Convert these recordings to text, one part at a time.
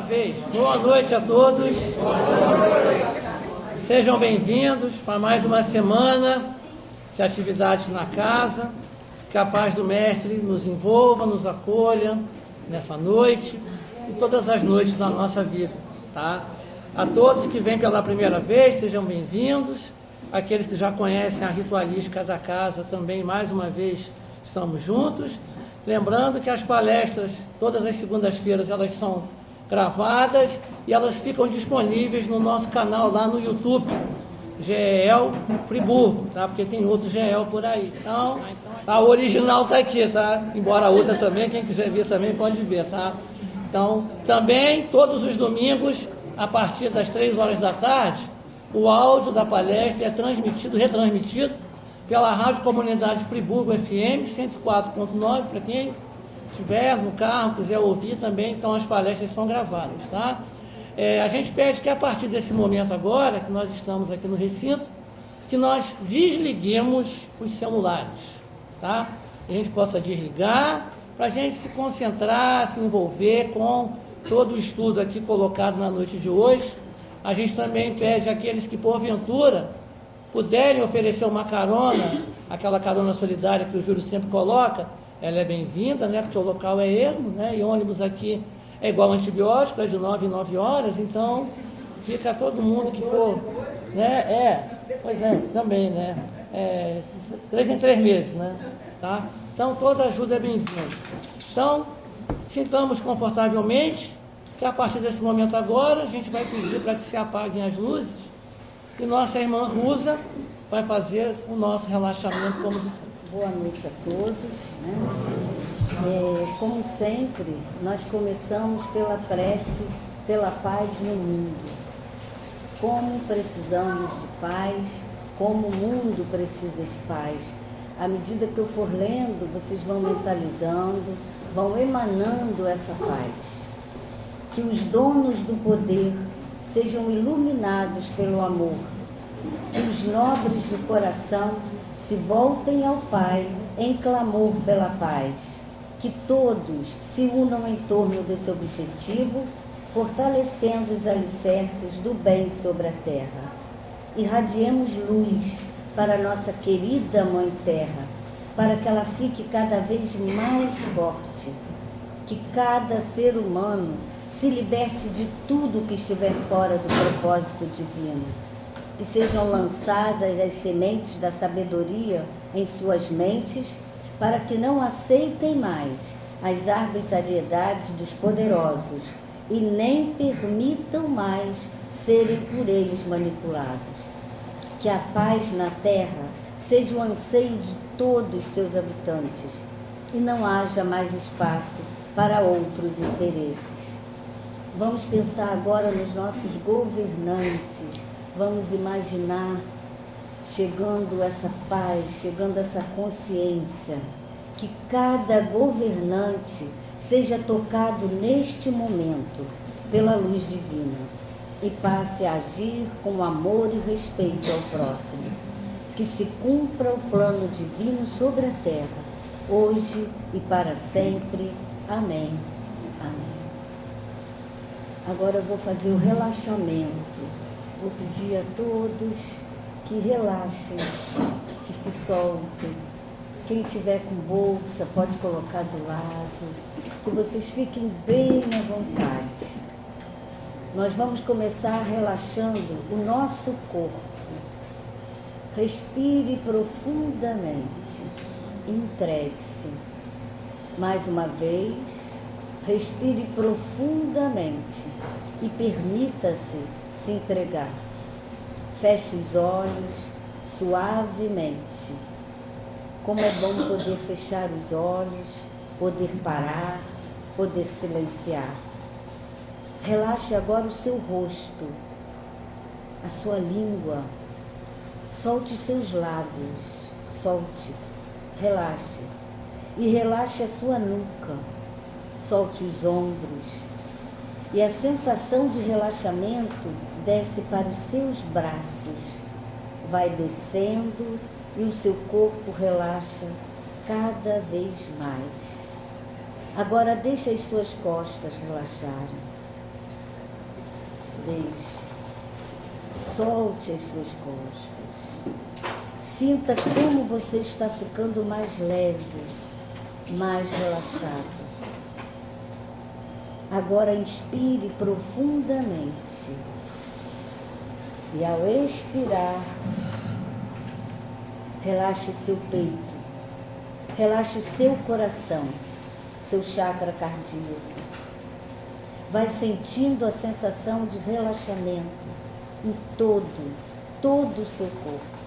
vez. Boa noite a todos. Sejam bem-vindos para mais uma semana de atividades na casa. Que a paz do Mestre nos envolva, nos acolha nessa noite e todas as noites da nossa vida, tá? A todos que vêm pela primeira vez, sejam bem-vindos. Aqueles que já conhecem a ritualística da casa, também mais uma vez estamos juntos. Lembrando que as palestras, todas as segundas-feiras, elas são gravadas e elas ficam disponíveis no nosso canal lá no YouTube, GEL Friburgo, tá? Porque tem outro GEL por aí. Então, a original está aqui, tá? Embora a outra também, quem quiser ver também pode ver, tá? Então, também, todos os domingos, a partir das 3 horas da tarde, o áudio da palestra é retransmitido pela Rádio Comunidade Friburgo FM 104.9, para quem estiver no carro, quiser ouvir também, então as palestras são gravadas, tá? A gente pede que a partir desse momento agora, que nós estamos aqui no recinto, que nós desliguemos os celulares, tá? A gente possa desligar, para a gente se concentrar, se envolver com todo o estudo aqui colocado na noite de hoje. A gente também pede àqueles que, porventura, puderem oferecer uma carona, aquela carona solidária que o Júlio sempre coloca, ela é bem-vinda, né? Porque o local é ermo, né? E ônibus aqui é igual antibiótico, é de 9 em 9 horas, então fica todo mundo que for, né? Pois é, também, né? 3 em 3 meses, né? Tá? Então toda ajuda é bem-vinda. Então, sintamos confortavelmente, que a partir desse momento agora, a gente vai pedir para que se apaguem as luzes, e nossa irmã Rusa vai fazer o nosso relaxamento como de sempre. Boa noite a todos, né? Como sempre, nós começamos pela prece, pela paz no mundo. Como precisamos de paz, como o mundo precisa de paz. À medida que eu for lendo, vocês vão mentalizando, vão emanando essa paz. Que os donos do poder sejam iluminados pelo amor. Que os nobres do coração se voltem ao Pai em clamor pela paz. Que todos se unam em torno desse objetivo, fortalecendo os alicerces do bem sobre a terra. Irradiemos luz para nossa querida Mãe Terra, para que ela fique cada vez mais forte. Que cada ser humano se liberte de tudo que estiver fora do propósito divino. Que sejam lançadas as sementes da sabedoria em suas mentes, para que não aceitem mais as arbitrariedades dos poderosos e nem permitam mais serem por eles manipulados. Que a paz na terra seja o anseio de todos os seus habitantes e não haja mais espaço para outros interesses. Vamos pensar agora nos nossos governantes. Vamos imaginar chegando essa paz, chegando essa consciência, que cada governante seja tocado neste momento pela luz divina e passe a agir com amor e respeito ao próximo. Que se cumpra o plano divino sobre a terra, hoje e para sempre. Amém. Amém. Agora eu vou fazer o relaxamento. Vou pedir a todos que relaxem, que se soltem. Quem tiver com bolsa pode colocar do lado, que vocês fiquem bem à vontade. Nós vamos começar relaxando o nosso corpo. Respire profundamente, entregue-se. Mais uma vez, respire profundamente e permita-se se entregar. Feche os olhos suavemente. Como é bom poder fechar os olhos, poder parar, poder silenciar. Relaxe agora o seu rosto, a sua língua. Solte seus lábios, solte, relaxe. E relaxe a sua nuca, solte os ombros. E a sensação de relaxamento desce para os seus braços, vai descendo e o seu corpo relaxa cada vez mais. Agora deixe as suas costas relaxarem. vez. Solte as suas costas. Sinta como você está ficando mais leve, mais relaxado. Agora inspire profundamente. E ao expirar, relaxe o seu peito, relaxe o seu coração, seu chakra cardíaco. Vai sentindo a sensação de relaxamento em todo o seu corpo.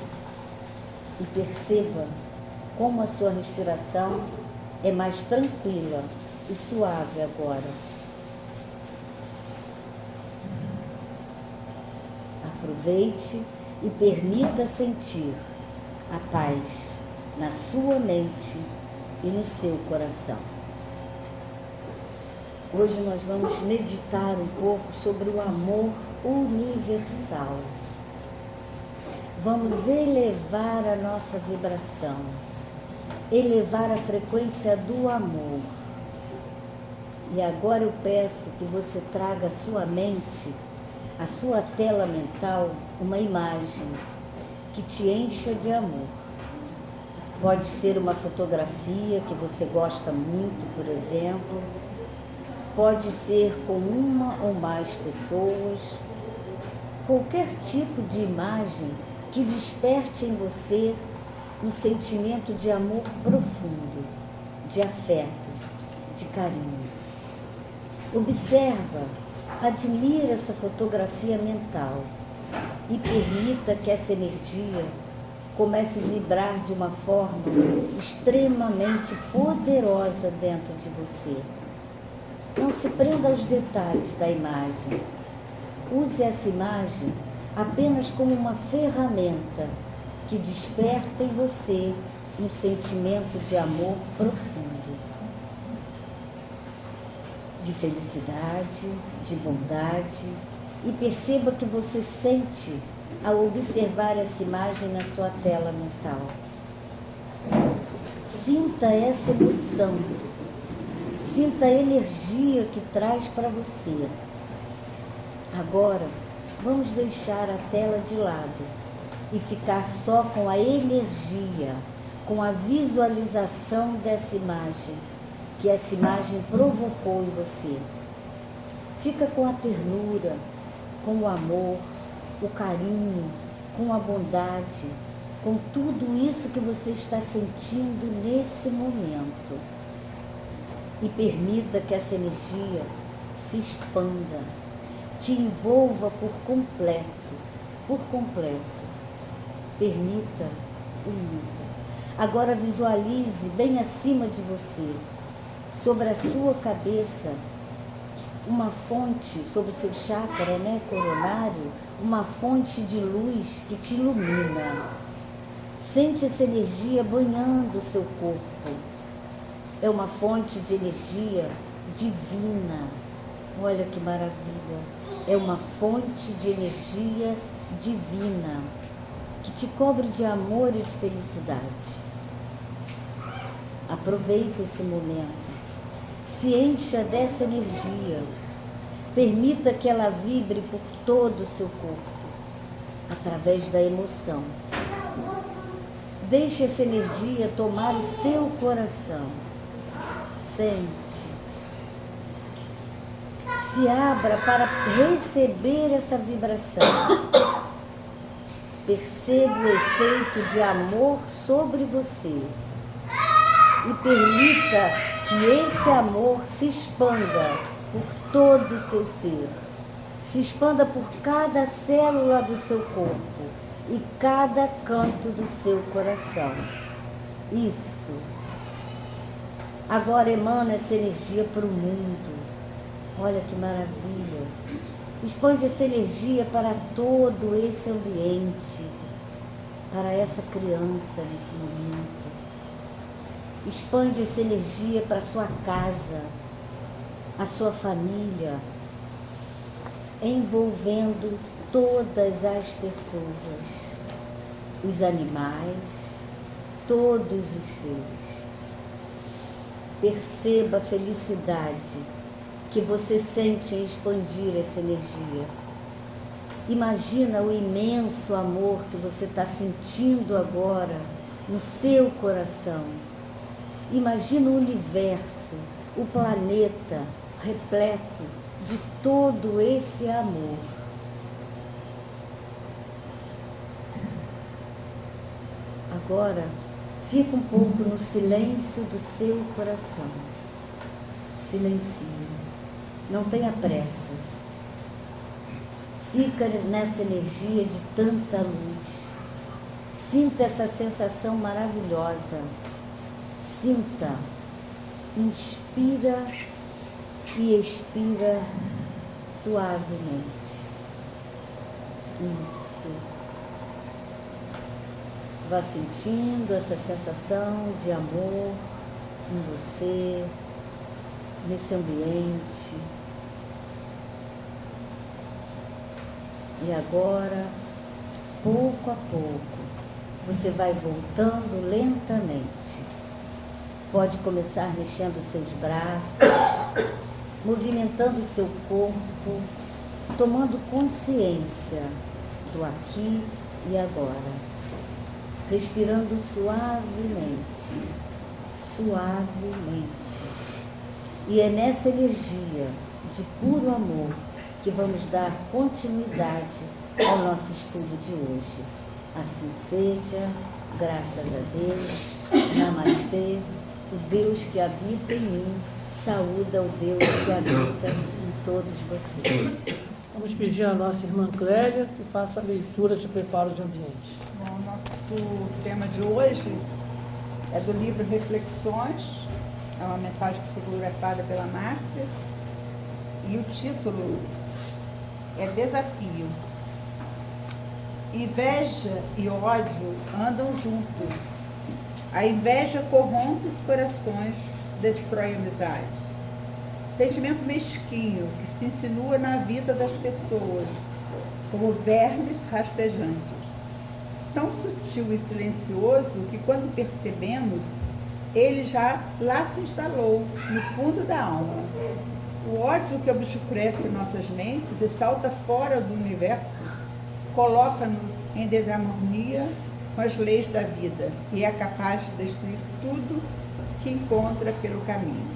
E perceba como a sua respiração é mais tranquila e suave agora. Aproveite e permita sentir a paz na sua mente e no seu coração. Hoje nós vamos meditar um pouco sobre o amor universal. Vamos elevar a nossa vibração, elevar a frequência do amor. E agora eu peço que você traga à sua mente, à sua tela mental, uma imagem que te encha de amor. Pode ser uma fotografia que você gosta muito, por exemplo. Pode ser com uma ou mais pessoas. Qualquer tipo de imagem que desperte em você um sentimento de amor profundo, de afeto, de carinho. Observa, admira essa fotografia mental e permita que essa energia comece a vibrar de uma forma extremamente poderosa dentro de você. Não se prenda aos detalhes da imagem. Use essa imagem apenas como uma ferramenta que desperta em você um sentimento de amor profundo, de felicidade, de bondade, e perceba que você sente ao observar essa imagem na sua tela mental. Sinta essa emoção, sinta a energia que traz para você. Agora, vamos deixar a tela de lado e ficar só com a energia, com a visualização dessa imagem, que essa imagem provocou em você. Fica com a ternura, com o amor, o carinho, com a bondade, com tudo isso que você está sentindo nesse momento. E permita que essa energia se expanda, te envolva por completo, por completo. Permita. Agora visualize bem acima de você, sobre a sua cabeça, uma fonte, sobre o seu chakra, coronário, uma fonte de luz que te ilumina. Sente essa energia banhando o seu corpo. É uma fonte de energia divina. Olha que maravilha. É uma fonte de energia divina que te cobre de amor e de felicidade. Aproveite esse momento. Se encha dessa energia. Permita que ela vibre por todo o seu corpo, através da emoção. Deixe essa energia tomar o seu coração. Sente. Se abra para receber essa vibração. Perceba o efeito de amor sobre você. E permita que esse amor se expanda por todo o seu ser. Se expanda por cada célula do seu corpo e cada canto do seu coração. Isso. Agora emana essa energia para o mundo. Olha que maravilha. Expande essa energia para todo esse ambiente, para essa criança nesse momento. Expande essa energia para a sua casa, a sua família, envolvendo todas as pessoas, os animais, todos os seres. Perceba a felicidade que você sente em expandir essa energia. Imagina o imenso amor que você está sentindo agora no seu coração. Imagina o universo, o planeta repleto de todo esse amor. Agora, fica um pouco no silêncio do seu coração. Silencie. Não tenha pressa. Fica nessa energia de tanta luz. Sinta essa sensação maravilhosa. Sinta. Inspira e expira suavemente. Isso. Vá sentindo essa sensação de amor em você, nesse ambiente. E agora, pouco a pouco, você vai voltando lentamente. Pode começar mexendo os seus braços, movimentando o seu corpo, tomando consciência do aqui e agora. Respirando suavemente, suavemente. E é nessa energia de puro amor que vamos dar continuidade ao nosso estudo de hoje. Assim seja, graças a Deus. Namastê. O Deus que habita em mim saúda o Deus que habita em todos vocês. Vamos pedir à nossa irmã Clélia que faça a leitura de preparo de ambiente. Bom, o nosso tema de hoje é do livro Reflexões, é uma mensagem psicografada pela Márcia, e o título é Desafio. Inveja e ódio andam juntos. A inveja corrompe os corações, destrói amizades. Sentimento mesquinho que se insinua na vida das pessoas, como vermes rastejantes. Tão sutil e silencioso que, quando percebemos, ele já lá se instalou, no fundo da alma. O ódio que obscurece nossas mentes e salta fora do universo, coloca-nos em desarmonia com as leis da vida e é capaz de destruir tudo que encontra pelo caminho.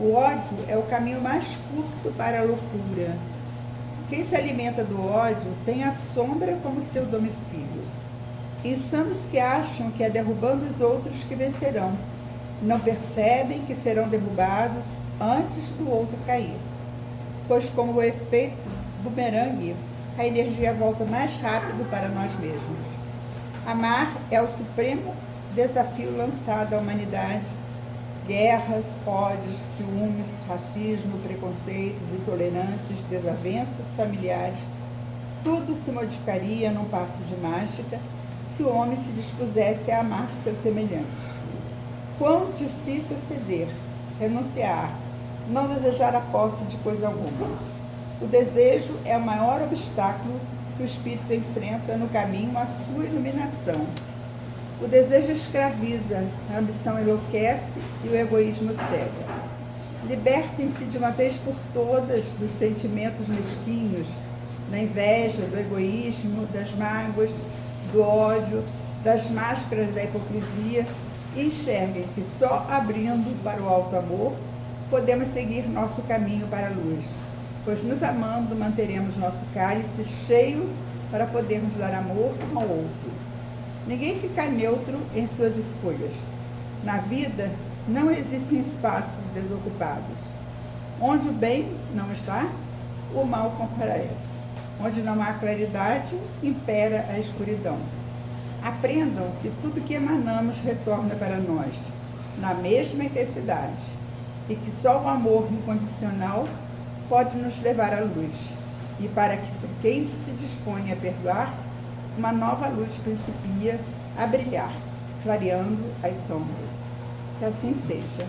O ódio é o caminho mais curto para a loucura. Quem se alimenta do ódio tem a sombra como seu domicílio. Insanos que acham que é derrubando os outros que vencerão, não percebem que serão derrubados antes do outro cair. Pois, como o efeito bumerangue, a energia volta mais rápido para nós mesmos. Amar é o supremo desafio lançado à humanidade. Guerras, ódios, ciúmes, racismo, preconceitos, intolerâncias, desavenças familiares, tudo se modificaria num passe de mágica se o homem se dispusesse a amar seus semelhantes. Quão difícil ceder, renunciar, não desejar a posse de coisa alguma. O desejo é o maior obstáculo que o espírito enfrenta no caminho à sua iluminação. O desejo escraviza, a ambição enlouquece e o egoísmo cega. Libertem-se de uma vez por todas dos sentimentos mesquinhos, da inveja, do egoísmo, das mágoas, do ódio, das máscaras da hipocrisia e enxerguem que só abrindo para o alto amor podemos seguir nosso caminho para a luz, pois nos amando manteremos nosso cálice cheio para podermos dar amor ao outro. Ninguém fica neutro em suas escolhas. Na vida, não existem espaços desocupados. Onde o bem não está, o mal comparece. Onde não há claridade, impera a escuridão. Aprendam que tudo que emanamos retorna para nós, na mesma intensidade, e que só o amor incondicional pode nos levar à luz. E para que quem se dispõe a perdoar, uma nova luz principia a brilhar, clareando as sombras. Que assim seja.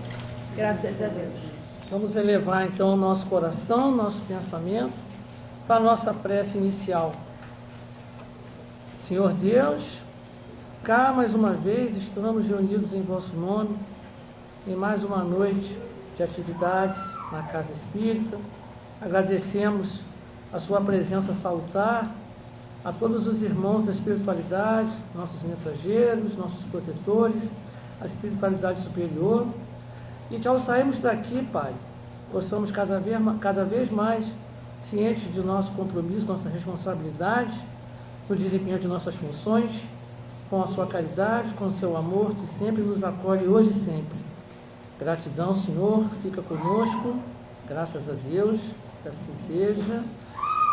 Graças a Deus. Vamos elevar então o nosso coração, nosso pensamento, para a nossa prece inicial. Senhor Deus, cá mais uma vez estamos reunidos em vosso nome, em mais uma noite de atividades na Casa Espírita. Agradecemos a sua presença salutar, a todos os irmãos da espiritualidade, nossos mensageiros, nossos protetores, a espiritualidade superior, e que ao sairmos daqui, Pai, possamos cada vez mais cientes de nosso compromisso, nossa responsabilidade, no desempenho de nossas funções, com a sua caridade, com o seu amor, que sempre nos acolhe hoje e sempre. Gratidão, Senhor, fica conosco, graças a Deus, que assim seja.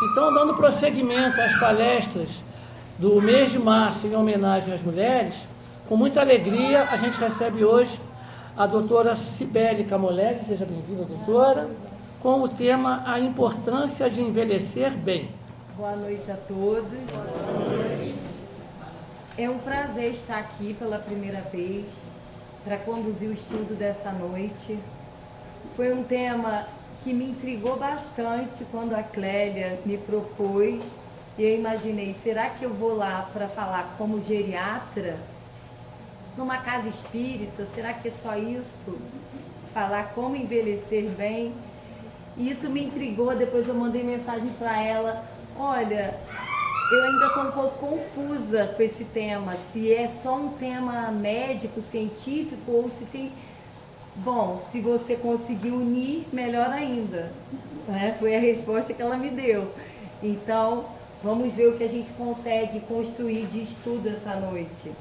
Então, dando prosseguimento às palestras do mês de março em homenagem às mulheres, com muita alegria a gente recebe hoje a doutora Cibele Camolese, seja bem-vinda, doutora, com o tema A Importância de Envelhecer Bem. Boa noite a todos. É um prazer estar aqui pela primeira vez para conduzir o estudo dessa noite. Foi um tema que me intrigou bastante quando a Clélia me propôs. E eu imaginei, será que eu vou lá para falar como geriatra numa casa espírita? Será que é só isso? Falar como envelhecer bem? E isso me intrigou. Depois eu mandei mensagem para ela: olha, eu ainda estou um pouco confusa com esse tema, se é só um tema médico, científico, ou se tem... Bom, se você conseguir unir, melhor ainda, né? Foi a resposta que ela me deu. Então, vamos ver o que a gente consegue construir de estudo essa noite.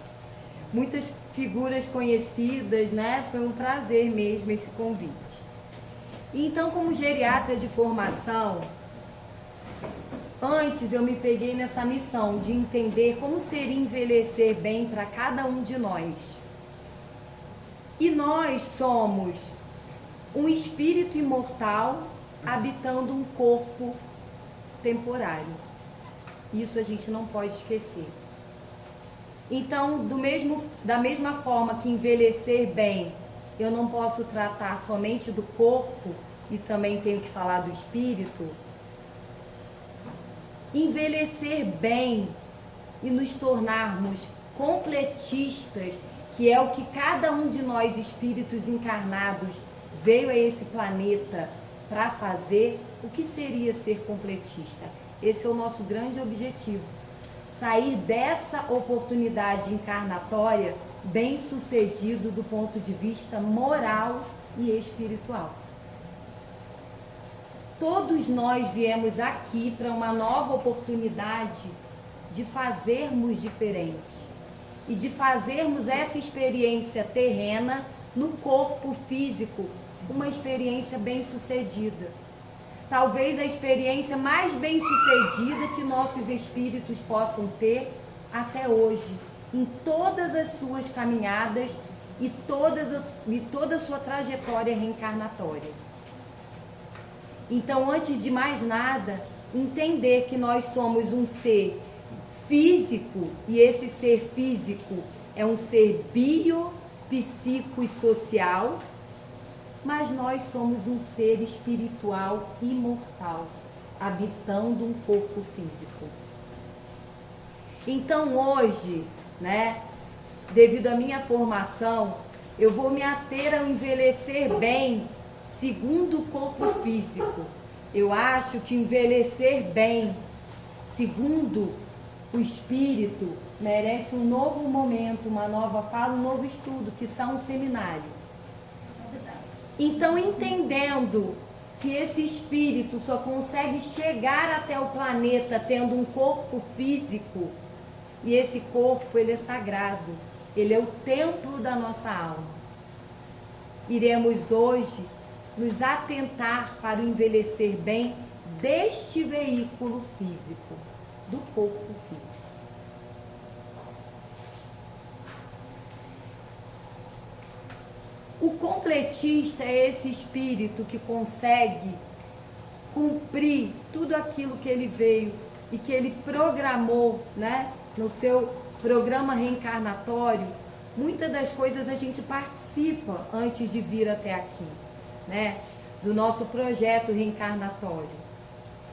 Muitas figuras conhecidas, né? Foi um prazer mesmo esse convite. Então, como geriatra de formação, antes eu me peguei nessa missão de entender como seria envelhecer bem para cada um de nós. E nós somos um espírito imortal habitando um corpo temporário. Isso a gente não pode esquecer. Então, da mesma forma que envelhecer bem, eu não posso tratar somente do corpo e também tenho que falar do espírito. Envelhecer bem e nos tornarmos completistas, que é o que cada um de nós espíritos encarnados veio a esse planeta para fazer. O que seria ser completista? Esse é o nosso grande objetivo. Sair dessa oportunidade encarnatória bem sucedido do ponto de vista moral e espiritual. Todos nós viemos aqui para uma nova oportunidade de fazermos diferente e de fazermos essa experiência terrena no corpo físico, uma experiência bem-sucedida. Talvez a experiência mais bem-sucedida que nossos espíritos possam ter até hoje, em todas as suas caminhadas e toda a sua trajetória reencarnatória. Então, antes de mais nada, entender que nós somos um ser físico, e esse ser físico é um ser bio, psíquico e social, mas nós somos um ser espiritual imortal, habitando um corpo físico. Então hoje, né, devido à minha formação, eu vou me ater ao envelhecer bem segundo o corpo físico. Eu acho que envelhecer bem segundo o espírito merece um novo momento, uma nova fala, um novo estudo, que são um seminário. Então, entendendo que esse espírito só consegue chegar até o planeta tendo um corpo físico, e esse corpo, ele é sagrado, ele é o templo da nossa alma. Iremos hoje nos atentar para o envelhecer bem deste veículo físico, do corpo físico. O completista é esse espírito que consegue cumprir tudo aquilo que ele veio e que ele programou, né, no seu programa reencarnatório. Muitas das coisas a gente participa antes de vir até aqui, né, do nosso projeto reencarnatório.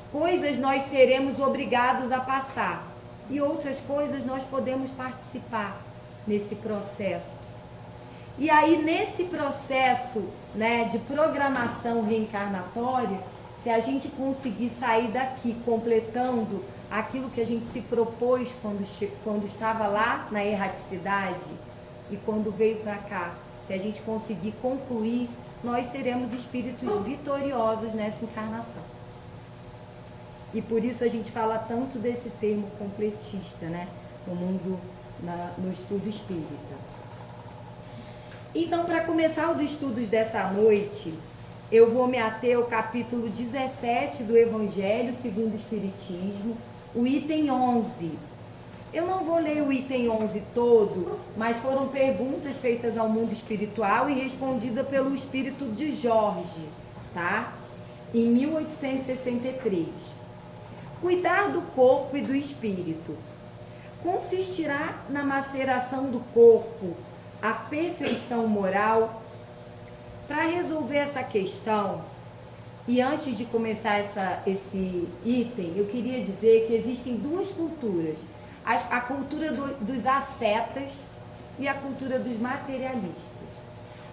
Coisas nós seremos obrigados a passar e outras coisas nós podemos participar nesse processo. E aí, nesse processo, né, de programação reencarnatória, se a gente conseguir sair daqui completando aquilo que a gente se propôs quando estava lá na erraticidade e quando veio para cá, se a gente conseguir concluir, nós seremos espíritos vitoriosos nessa encarnação. E por isso a gente fala tanto desse termo completista, né? No mundo, no estudo espírita. Então, para começar os estudos dessa noite, eu vou me ater ao capítulo 17 do Evangelho segundo o Espiritismo, o item 11. Eu não vou ler o item 11 todo, mas foram perguntas feitas ao mundo espiritual e respondida pelo espírito de Jorge, tá? Em 1863. Cuidar do corpo e do espírito. Consistirá na maceração do corpo a perfeição moral? Para resolver essa questão, e antes de começar esse item, eu queria dizer que existem duas culturas. A cultura dos ascetas e a cultura dos materialistas.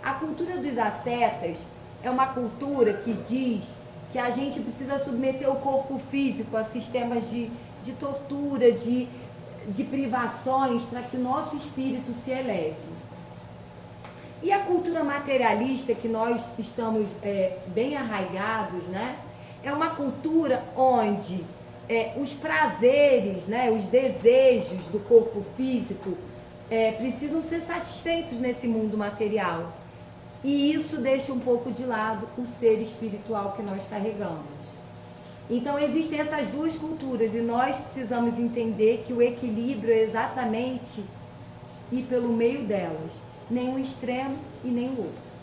A cultura dos ascetas é uma cultura que diz que a gente precisa submeter o corpo físico a sistemas de tortura, de privações, para que o nosso espírito se eleve. E a cultura materialista, que nós estamos bem arraigados, né? É uma cultura onde os prazeres, né, os desejos do corpo físico precisam ser satisfeitos nesse mundo material. E isso deixa um pouco de lado o ser espiritual que nós carregamos. Então existem essas duas culturas e nós precisamos entender que o equilíbrio é exatamente ir pelo meio delas, nem um extremo e nem o outro.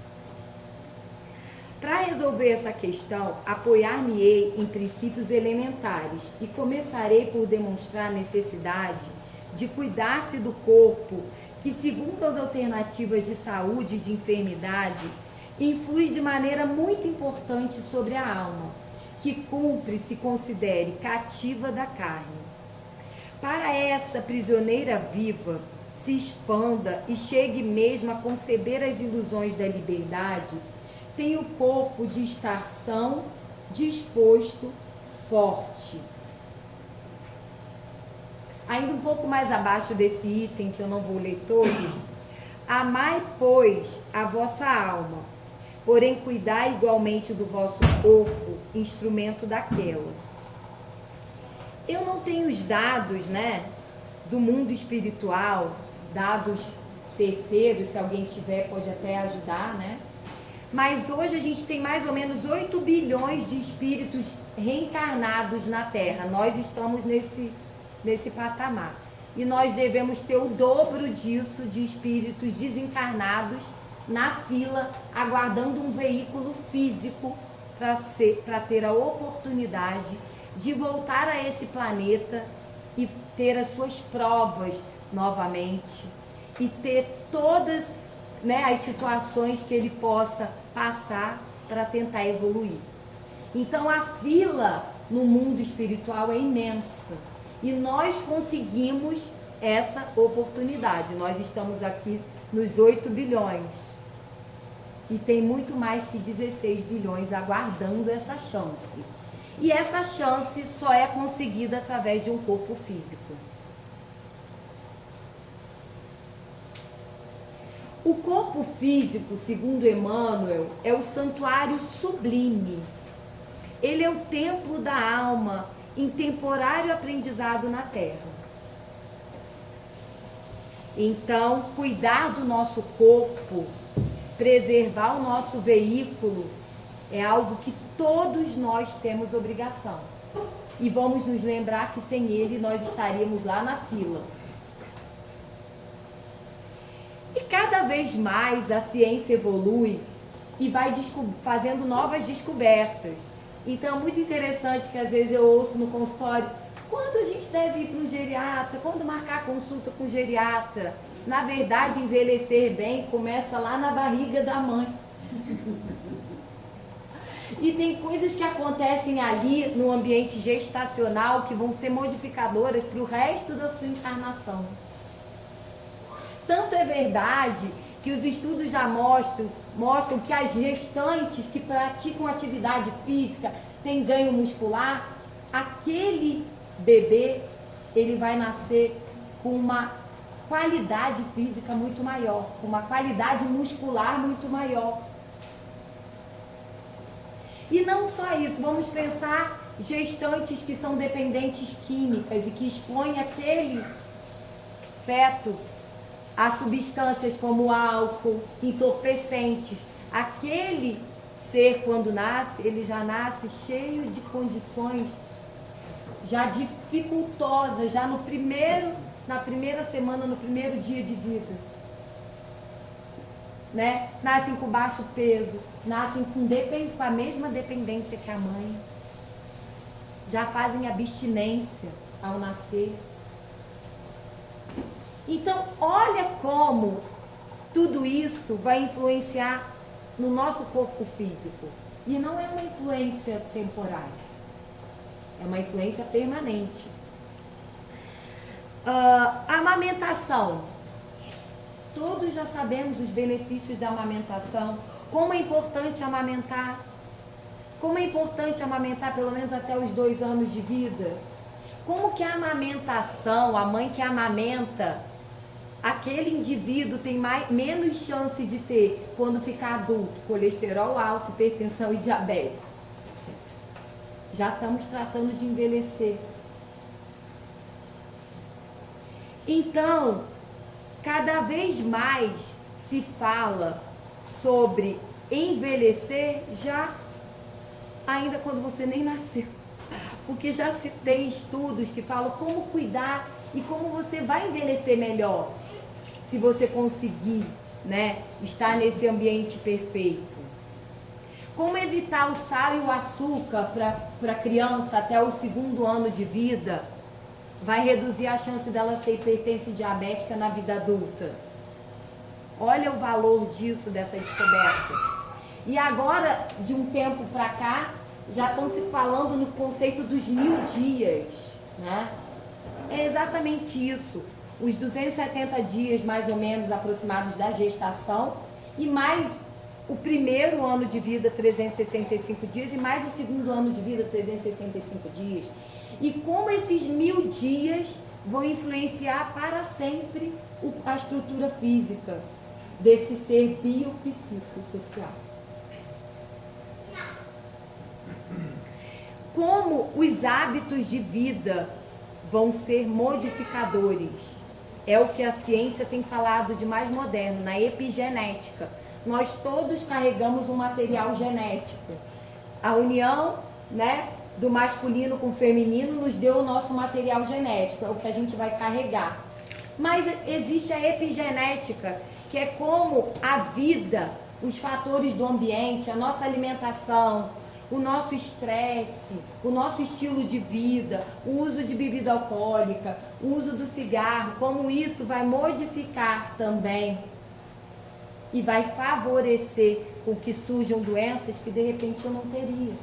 Para resolver essa questão, apoiar-me-ei em princípios elementares e começarei por demonstrar a necessidade de cuidar-se do corpo, que, segundo as alternativas de saúde e de enfermidade, influi de maneira muito importante sobre a alma, que cumpre se considere cativa da carne. Para essa prisioneira viva, se expanda e chegue mesmo a conceber as ilusões da liberdade, tem o corpo de estar são, disposto, forte. Ainda um pouco mais abaixo desse item, que eu não vou ler todo, amai, pois, a vossa alma, porém cuidai igualmente do vosso corpo, instrumento daquela. Eu não tenho os dados, né, do mundo espiritual, dados certeiros, se alguém tiver pode até ajudar, né? Mas hoje a gente tem mais ou menos 8 bilhões de espíritos reencarnados na Terra. Nós estamos nesse patamar. E nós devemos ter o dobro disso de espíritos desencarnados na fila, aguardando um veículo físico para ter a oportunidade de voltar a esse planeta e ter as suas provas novamente e ter todas, né, as situações que ele possa passar para tentar evoluir. Então a fila no mundo espiritual é imensa e nós conseguimos essa oportunidade. Nós estamos aqui nos 8 bilhões e tem muito mais que 16 bilhões aguardando essa chance. E essa chance só é conseguida através de um corpo físico. O corpo físico, segundo Emmanuel, é o santuário sublime. Ele é o templo da alma em temporário aprendizado na Terra. Então, cuidar do nosso corpo, preservar o nosso veículo, é algo que todos nós temos obrigação. E vamos nos lembrar que sem ele nós estaríamos lá na fila. E cada vez mais a ciência evolui e vai fazendo novas descobertas. Então é muito interessante que às vezes eu ouço no consultório: quando a gente deve ir para um geriatra? Quando marcar consulta com o geriatra? Na verdade, envelhecer bem começa lá na barriga da mãe. E tem coisas que acontecem ali no ambiente gestacional que vão ser modificadoras para o resto da sua encarnação. Tanto é verdade que os estudos já mostram que as gestantes que praticam atividade física têm ganho muscular, aquele bebê, ele vai nascer com uma qualidade física muito maior, com uma qualidade muscular muito maior. E não só isso, vamos pensar gestantes que são dependentes químicas e que expõem aquele feto a substâncias como álcool, entorpecentes. Aquele ser, quando nasce, ele já nasce cheio de condições já dificultosas, já na primeira semana, no primeiro dia de vida. Né? Nascem com baixo peso, nascem com a mesma dependência que a mãe. Já fazem abstinência ao nascer. Então, olha como tudo isso vai influenciar no nosso corpo físico. E não é uma influência temporária, é uma influência permanente. A amamentação. Todos já sabemos os benefícios da amamentação, como é importante amamentar. Como é importante amamentar pelo menos até os 2 anos de vida. Como que a amamentação, a mãe que amamenta, aquele indivíduo tem menos chance de ter, quando ficar adulto, colesterol alto, hipertensão e diabetes. Já estamos tratando de envelhecer. Então, cada vez mais se fala sobre envelhecer ainda quando você nem nasceu. Porque já se tem estudos que falam como cuidar e como você vai envelhecer melhor. Se você conseguir, né, estar nesse ambiente perfeito. Como evitar o sal e o açúcar para a criança até o 2º ano de vida. Vai reduzir a chance dela ser hipertensa e diabética na vida adulta. Olha o valor disso, dessa descoberta. E agora, de um tempo para cá, já estão se falando no conceito dos 1000 dias, né? É exatamente isso. Os 270 dias, mais ou menos, aproximados da gestação, e mais o primeiro ano de vida, 365 dias, e mais o 2º ano de vida, 365 dias. E como esses 1000 dias vão influenciar para sempre a estrutura física desse ser biopsicossocial. Como os hábitos de vida vão ser modificadores. É o que a ciência tem falado de mais moderno, na epigenética. Nós todos carregamos um material genético. A união, né, do masculino com o feminino nos deu o nosso material genético, é o que a gente vai carregar. Mas existe a epigenética, que é como a vida, os fatores do ambiente, a nossa alimentação, o nosso estresse, o nosso estilo de vida, o uso de bebida alcoólica, o uso do cigarro, como isso vai modificar também e vai favorecer com que surjam doenças que de repente eu não teria.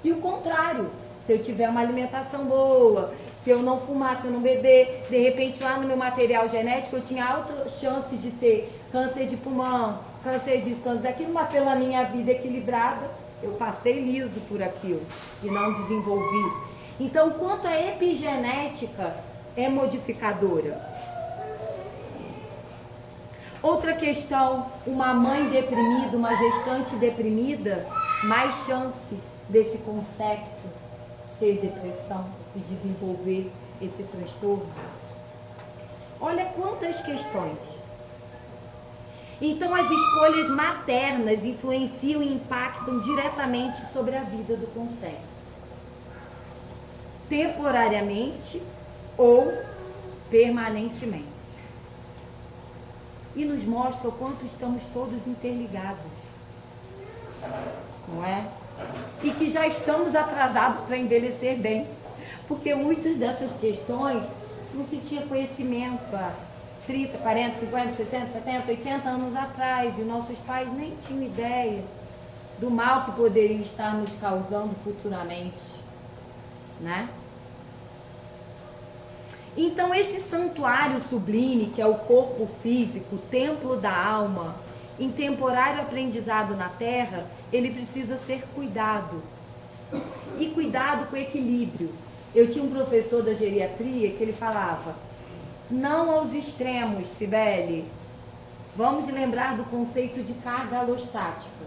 E o contrário, se eu tiver uma alimentação boa, se eu não fumar, se eu não beber, de repente lá no meu material genético eu tinha alta chance de ter câncer de pulmão, câncer disso, câncer daquilo, mas pela minha vida equilibrada, eu passei liso por aquilo e não desenvolvi. Então, quanto a epigenética é modificadora. Outra questão, uma mãe deprimida, uma gestante deprimida, mais chance desse concepto ter depressão e desenvolver esse transtorno. Olha quantas questões. Então, as escolhas maternas influenciam e impactam diretamente sobre a vida do conceito. Temporariamente ou permanentemente. E nos mostra o quanto estamos todos interligados. Não é? E que já estamos atrasados para envelhecer bem. Porque muitas dessas questões não se tinha conhecimento há 30, 40, 50, 60, 70, 80 anos atrás. E nossos pais nem tinham ideia do mal que poderia estar nos causando futuramente. Né? Então esse santuário sublime, que é o corpo físico, templo da alma, em temporário aprendizado na Terra, ele precisa ser cuidado. E cuidado com equilíbrio. Eu tinha um professor da geriatria que ele falava: não aos extremos, Cibele. Vamos lembrar do conceito de carga alostática.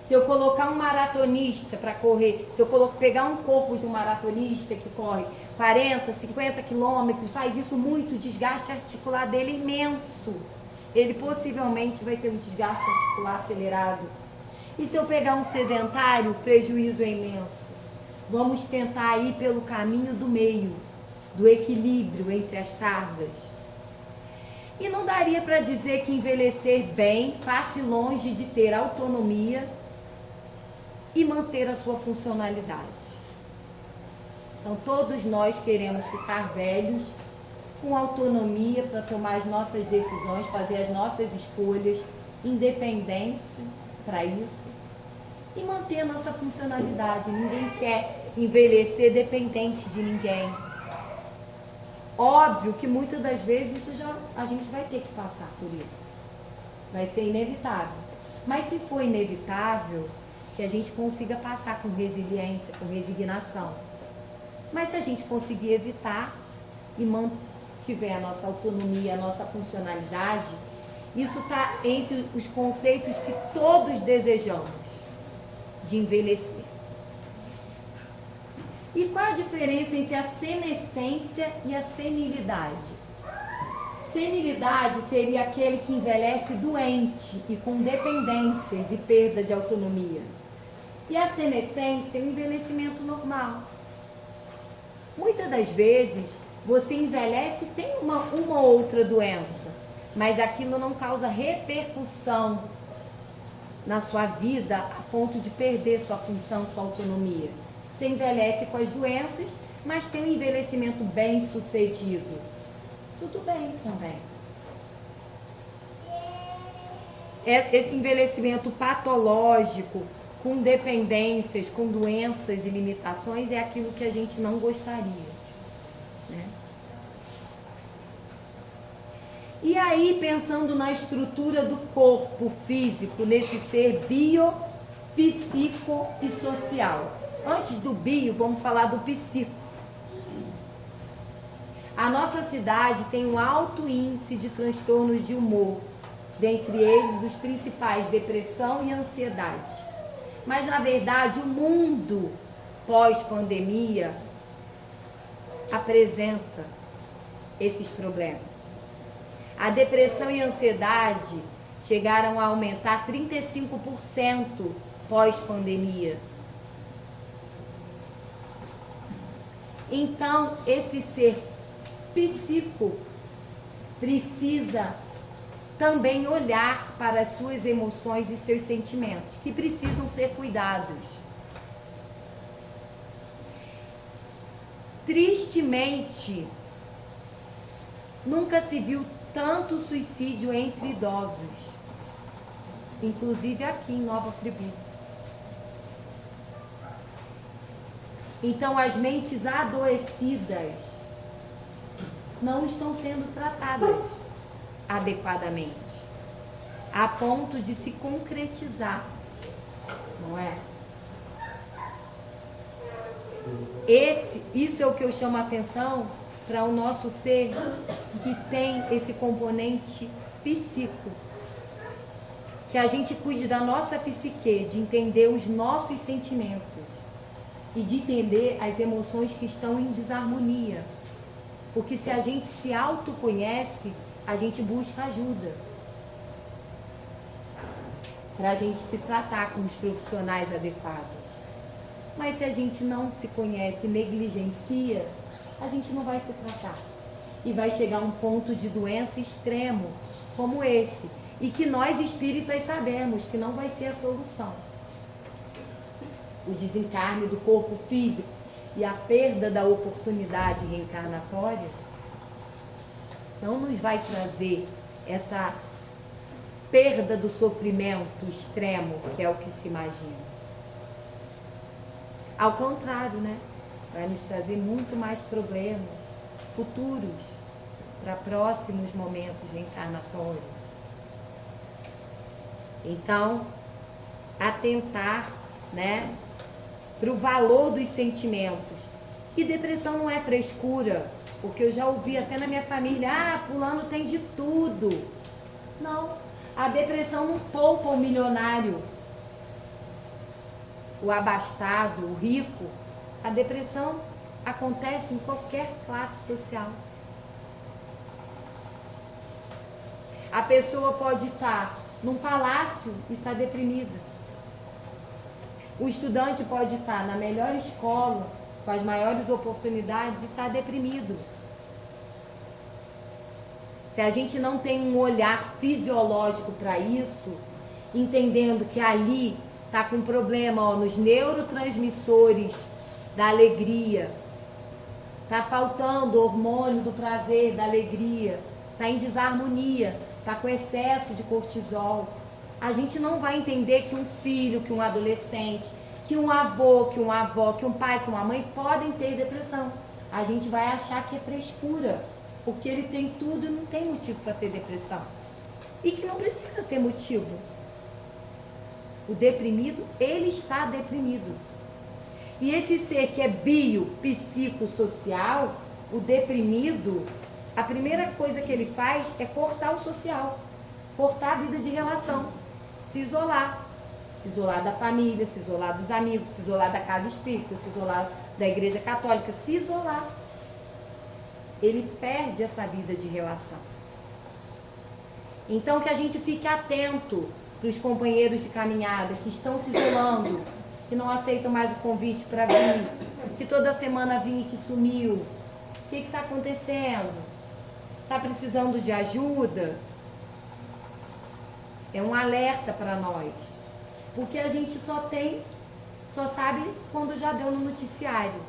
Se eu colocar um maratonista para correr, se eu pegar um corpo de um maratonista que corre 40, 50 quilômetros, faz isso muito, o desgaste articular dele é imenso. Ele possivelmente vai ter um desgaste articular acelerado. E se eu pegar um sedentário, o prejuízo é imenso. Vamos tentar ir pelo caminho do meio, do equilíbrio entre as cargas. E não daria para dizer que envelhecer bem passe longe de ter autonomia e manter a sua funcionalidade. Então todos nós queremos ficar velhos com autonomia para tomar as nossas decisões, fazer as nossas escolhas, independência para isso e manter a nossa funcionalidade. Ninguém quer envelhecer dependente de ninguém. Óbvio que muitas das vezes a gente vai ter que passar por isso. Vai ser inevitável. Mas se for inevitável, que a gente consiga passar com resiliência, com resignação. Mas se a gente conseguir evitar e mantiver a nossa autonomia, a nossa funcionalidade, isso está entre os conceitos que todos desejamos de envelhecer. E qual a diferença entre a senescência e a senilidade? Senilidade seria aquele que envelhece doente e com dependências e perda de autonomia. E a senescência é um envelhecimento normal. Muitas das vezes você envelhece e tem uma outra doença, mas aquilo não causa repercussão na sua vida a ponto de perder sua função, sua autonomia. Você envelhece com as doenças, mas tem um envelhecimento bem sucedido. Tudo bem também. Esse envelhecimento patológico, com dependências, com doenças e limitações, é aquilo que a gente não gostaria, né? E aí, pensando na estrutura do corpo físico, nesse ser bio, psico e social. Antes do bio, vamos falar do psico. A nossa cidade tem um alto índice de transtornos de humor, dentre eles os principais, depressão e ansiedade. Mas, na verdade, o mundo pós-pandemia apresenta esses problemas. A depressão e a ansiedade chegaram a aumentar 35% pós-pandemia. Então, esse ser psíquico precisa também olhar para as suas emoções e seus sentimentos, que precisam ser cuidados. Tristemente, nunca se viu tanto suicídio entre idosos, inclusive aqui em Nova Friburgo. Então, as mentes adoecidas não estão sendo tratadas adequadamente, a ponto de se concretizar, não é? Isso é o que eu chamo a atenção para o nosso ser que tem esse componente psíquico, que a gente cuide da nossa psique, de entender os nossos sentimentos e de entender as emoções que estão em desarmonia. Porque se a gente se autoconhece, a gente busca ajuda para a gente se tratar com os profissionais adequados. Mas se a gente não se conhece, negligencia, a gente não vai se tratar. E vai chegar a um ponto de doença extremo, como esse. E que nós espíritas sabemos que não vai ser a solução. O desencarne do corpo físico e a perda da oportunidade reencarnatória não nos vai trazer essa perda do sofrimento extremo, que é o que se imagina. Ao contrário, né? Vai nos trazer muito mais problemas, futuros, para próximos momentos reencarnatórios. Então, atentar, né, para o valor dos sentimentos. E depressão não é frescura, porque eu já ouvi até na minha família, fulano tem de tudo. Não, a depressão não poupa o milionário, o abastado, o rico. A depressão acontece em qualquer classe social. A pessoa pode estar num palácio e estar deprimida. O estudante pode estar na melhor escola, com as maiores oportunidades e estar deprimido. Se a gente não tem um olhar fisiológico para isso, entendendo que ali está com problema nos neurotransmissores da alegria, está faltando o hormônio do prazer, da alegria, está em desarmonia, está com excesso de cortisol, a gente não vai entender que um filho, que um adolescente, que um avô, que uma avó, que um pai, que uma mãe podem ter depressão. A gente vai achar que é frescura, porque ele tem tudo e não tem motivo para ter depressão. E que não precisa ter motivo. O deprimido, ele está deprimido. E esse ser que é biopsicossocial, o deprimido, a primeira coisa que ele faz é cortar o social, cortar a vida de relação, se isolar da família, se isolar dos amigos, se isolar da casa espírita, se isolar da igreja católica, se isolar. Ele perde essa vida de relação. Então que a gente fique atento para os companheiros de caminhada que estão se isolando, que não aceitam mais o convite para vir, que toda semana vinha e que sumiu. O que está acontecendo? Está precisando de ajuda? É um alerta para nós. Porque a gente só sabe quando já deu no noticiário.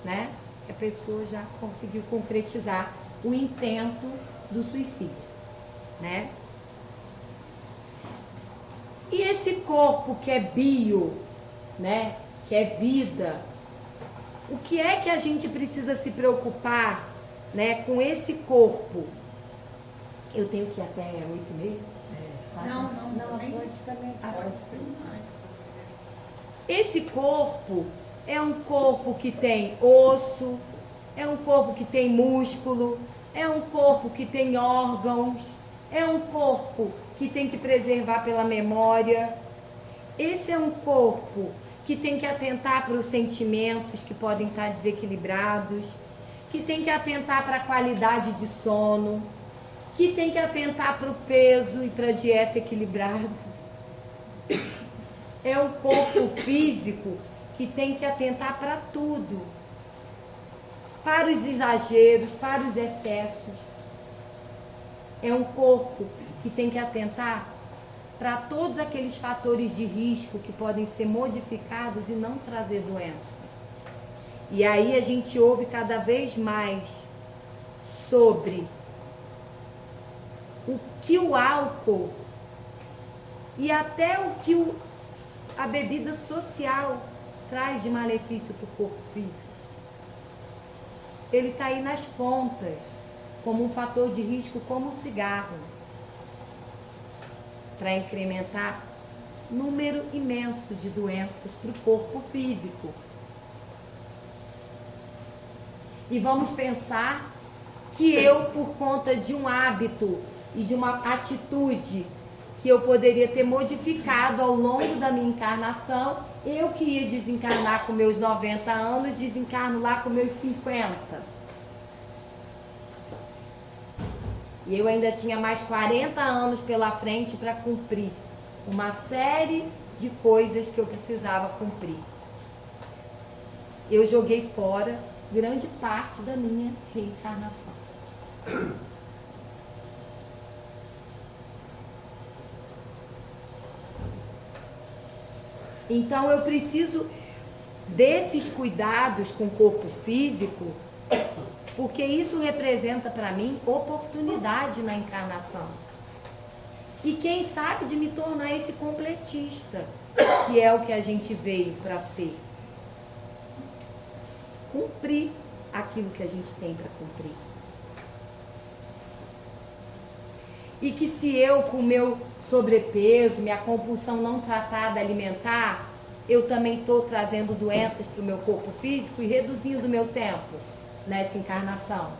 Né? A pessoa já conseguiu concretizar o intento do suicídio. Né? E esse corpo que é bio, né, que é vida, o que é que a gente precisa se preocupar, né, com esse corpo? Eu tenho que ir até 8h30? Não, pode também. Esse corpo é um corpo que tem osso, é um corpo que tem músculo, é um corpo que tem órgãos, é um corpo que tem que preservar pela memória. Esse é um corpo que tem que atentar para os sentimentos que podem estar desequilibrados, que tem que atentar para a qualidade de sono, que tem que atentar para o peso e para a dieta equilibrada. É um corpo físico que tem que atentar para tudo, para os exageros, para os excessos. É um corpo que tem que atentar para todos aqueles fatores de risco que podem ser modificados e não trazer doença. E aí a gente ouve cada vez mais sobre o que o álcool e até o que a bebida social traz de malefício para o corpo físico. Ele está aí nas pontas, como um fator de risco, como o cigarro, para incrementar número imenso de doenças para o corpo físico. E vamos pensar que eu, por conta de um hábito e de uma atitude que eu poderia ter modificado ao longo da minha encarnação, eu que ia desencarnar com meus 90 anos, desencarno lá com meus 50. E eu ainda tinha mais 40 anos pela frente para cumprir uma série de coisas que eu precisava cumprir. Eu joguei fora grande parte da minha reencarnação. Então eu preciso desses cuidados com o corpo físico, porque isso representa para mim oportunidade na encarnação. E quem sabe de me tornar esse completista, que é o que a gente veio para ser. Cumprir aquilo que a gente tem para cumprir. E que se eu, com o meu sobrepeso, minha compulsão não tratada alimentar, eu também estou trazendo doenças para o meu corpo físico e reduzindo o meu tempo nessa encarnação.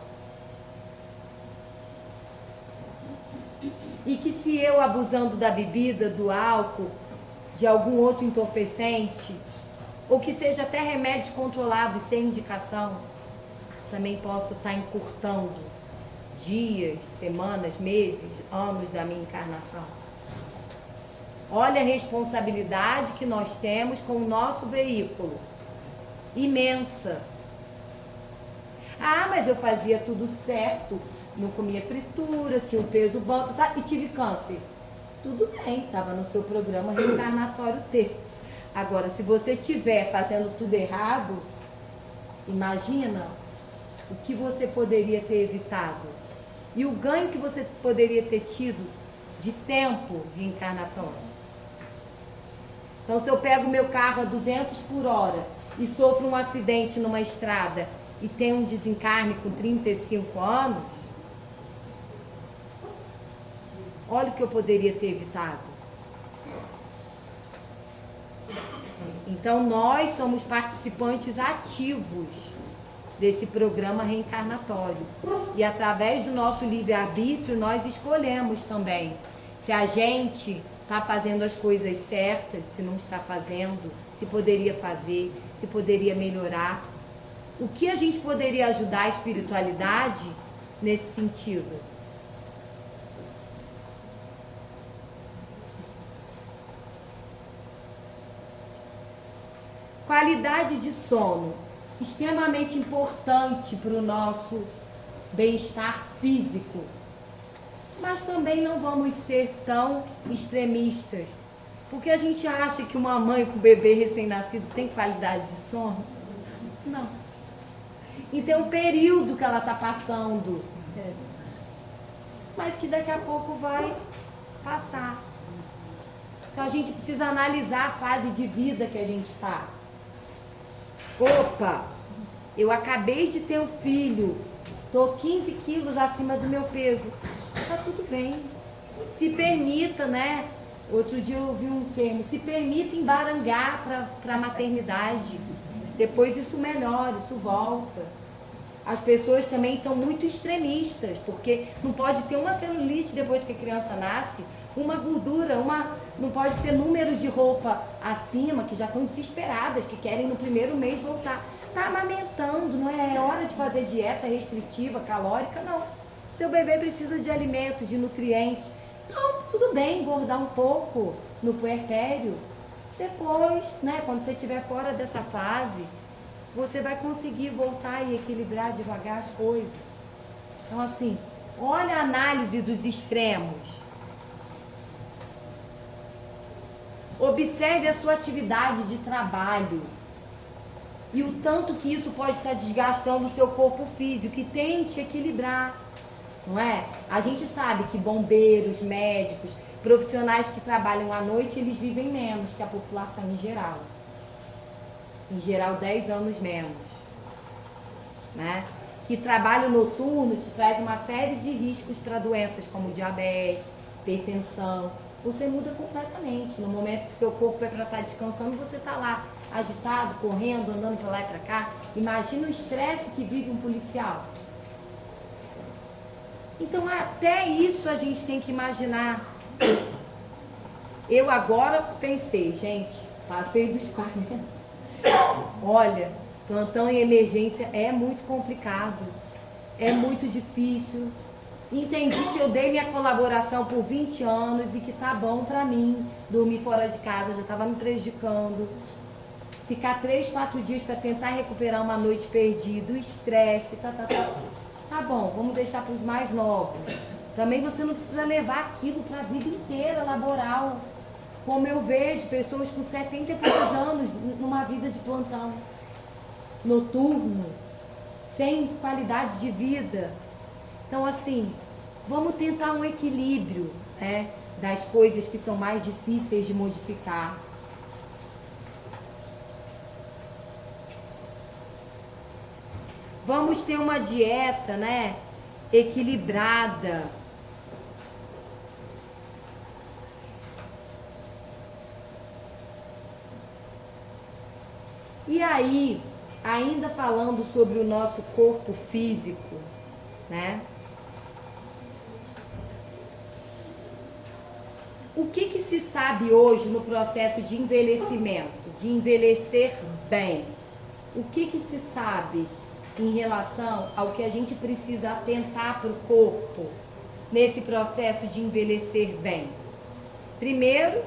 E que se eu, abusando da bebida, do álcool, de algum outro entorpecente, ou que seja até remédios controlados sem indicação, também posso estar encurtando dias, semanas, meses, anos da minha encarnação. Olha a responsabilidade que nós temos com o nosso veículo. Imensa. Ah, mas eu fazia tudo certo, não comia fritura, tinha o peso bom, tá, e tive câncer. Tudo bem, estava no seu programa reencarnatório ter. Agora, se você estiver fazendo tudo errado, imagina o que você poderia ter evitado. E o ganho que você poderia ter tido de tempo reencarnatório. Então, se eu pego meu carro a 200 por hora e sofro um acidente numa estrada e tenho um desencarne com 35 anos, olha o que eu poderia ter evitado. Então, nós somos participantes ativos desse programa reencarnatório. E através do nosso livre-arbítrio, nós escolhemos também se a gente está fazendo as coisas certas, se não está fazendo, se poderia fazer, se poderia melhorar. O que a gente poderia ajudar a espiritualidade nesse sentido? Qualidade de sono, extremamente importante para o nosso bem-estar físico. Mas também não vamos ser tão extremistas, porque a gente acha que uma mãe com bebê recém-nascido tem qualidade de sono. Não. E tem um período que ela está passando, mas que daqui a pouco vai passar. Então a gente precisa analisar a fase de vida que a gente está. Opa, eu acabei de ter um filho, estou 15 quilos acima do meu peso. Tá tudo bem. Se permita, né? Outro dia eu ouvi um termo, se permita embarangar para a maternidade. Depois isso melhora, isso volta. As pessoas também estão muito extremistas, porque não pode ter uma celulite depois que a criança nasce, uma gordura, não pode ter números de roupa acima, que já estão desesperadas, que querem no primeiro mês voltar. Está amamentando, não é hora de fazer dieta restritiva, calórica, não. Seu bebê precisa de alimentos, de nutrientes. Então, tudo bem engordar um pouco no puerpério. Depois, né, quando você estiver fora dessa fase, você vai conseguir voltar e equilibrar devagar as coisas. Então, assim, olha a análise dos extremos. Observe a sua atividade de trabalho e o tanto que isso pode estar desgastando o seu corpo físico, e tente equilibrar, não é? A gente sabe que bombeiros, médicos, profissionais que trabalham à noite, eles vivem menos que a população em geral. Em geral, 10 anos menos, né? Que trabalho noturno te traz uma série de riscos para doenças como diabetes, hipertensão. Você muda completamente. No momento que seu corpo é para estar descansando, você está lá agitado, correndo, andando para lá e para cá. Imagina o estresse que vive um policial. Então, até isso a gente tem que imaginar. Eu agora pensei, gente, passei dos 40. Olha, plantão em emergência é muito complicado, é muito difícil. Entendi que eu dei minha colaboração por 20 anos e que tá bom pra mim dormir fora de casa, já estava me prejudicando. Ficar 3, 4 dias para tentar recuperar uma noite perdida, o estresse, Tá bom, vamos deixar para os mais novos. Também você não precisa levar aquilo para a vida inteira laboral. Como eu vejo pessoas com 70 e poucos anos numa vida de plantão noturno, sem qualidade de vida. Então, assim, vamos tentar um equilíbrio, né, das coisas que são mais difíceis de modificar. Vamos ter uma dieta, né, equilibrada. E aí, ainda falando sobre o nosso corpo físico, né? O que se sabe hoje no processo de envelhecimento, de envelhecer bem? O que se sabe em relação ao que a gente precisa atentar para o corpo nesse processo de envelhecer bem? Primeiro,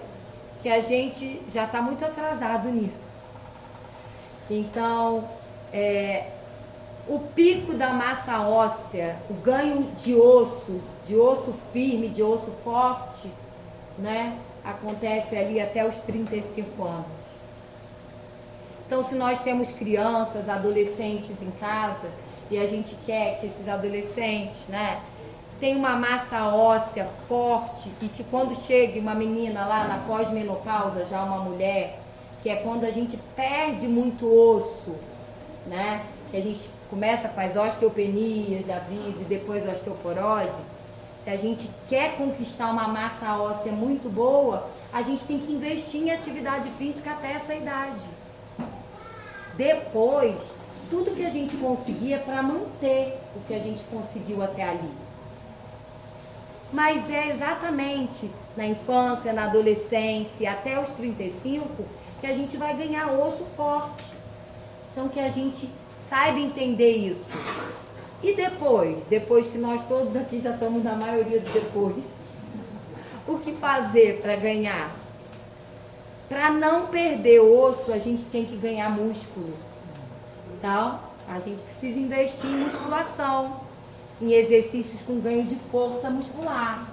que a gente já está muito atrasado nisso. Então, o pico da massa óssea, o ganho de osso firme, de osso forte, né, acontece ali até os 35 anos. Então, se nós temos crianças, adolescentes em casa, e a gente quer que esses adolescentes, né, tenham uma massa óssea forte, e que quando chega uma menina lá na pós-menopausa, já uma mulher, que é quando a gente perde muito osso, né, que a gente começa com as osteopenias da vida e depois a osteoporose. Se a gente quer conquistar uma massa óssea muito boa, a gente tem que investir em atividade física até essa idade. Depois, tudo que a gente conseguir é para manter o que a gente conseguiu até ali. Mas é exatamente na infância, na adolescência, até os 35, que a gente vai ganhar osso forte. Então, que a gente saiba entender isso. E depois que nós todos aqui já estamos na maioria do depois, o que fazer para ganhar? Para não perder osso, a gente tem que ganhar músculo. Então, a gente precisa investir em musculação, em exercícios com ganho de força muscular.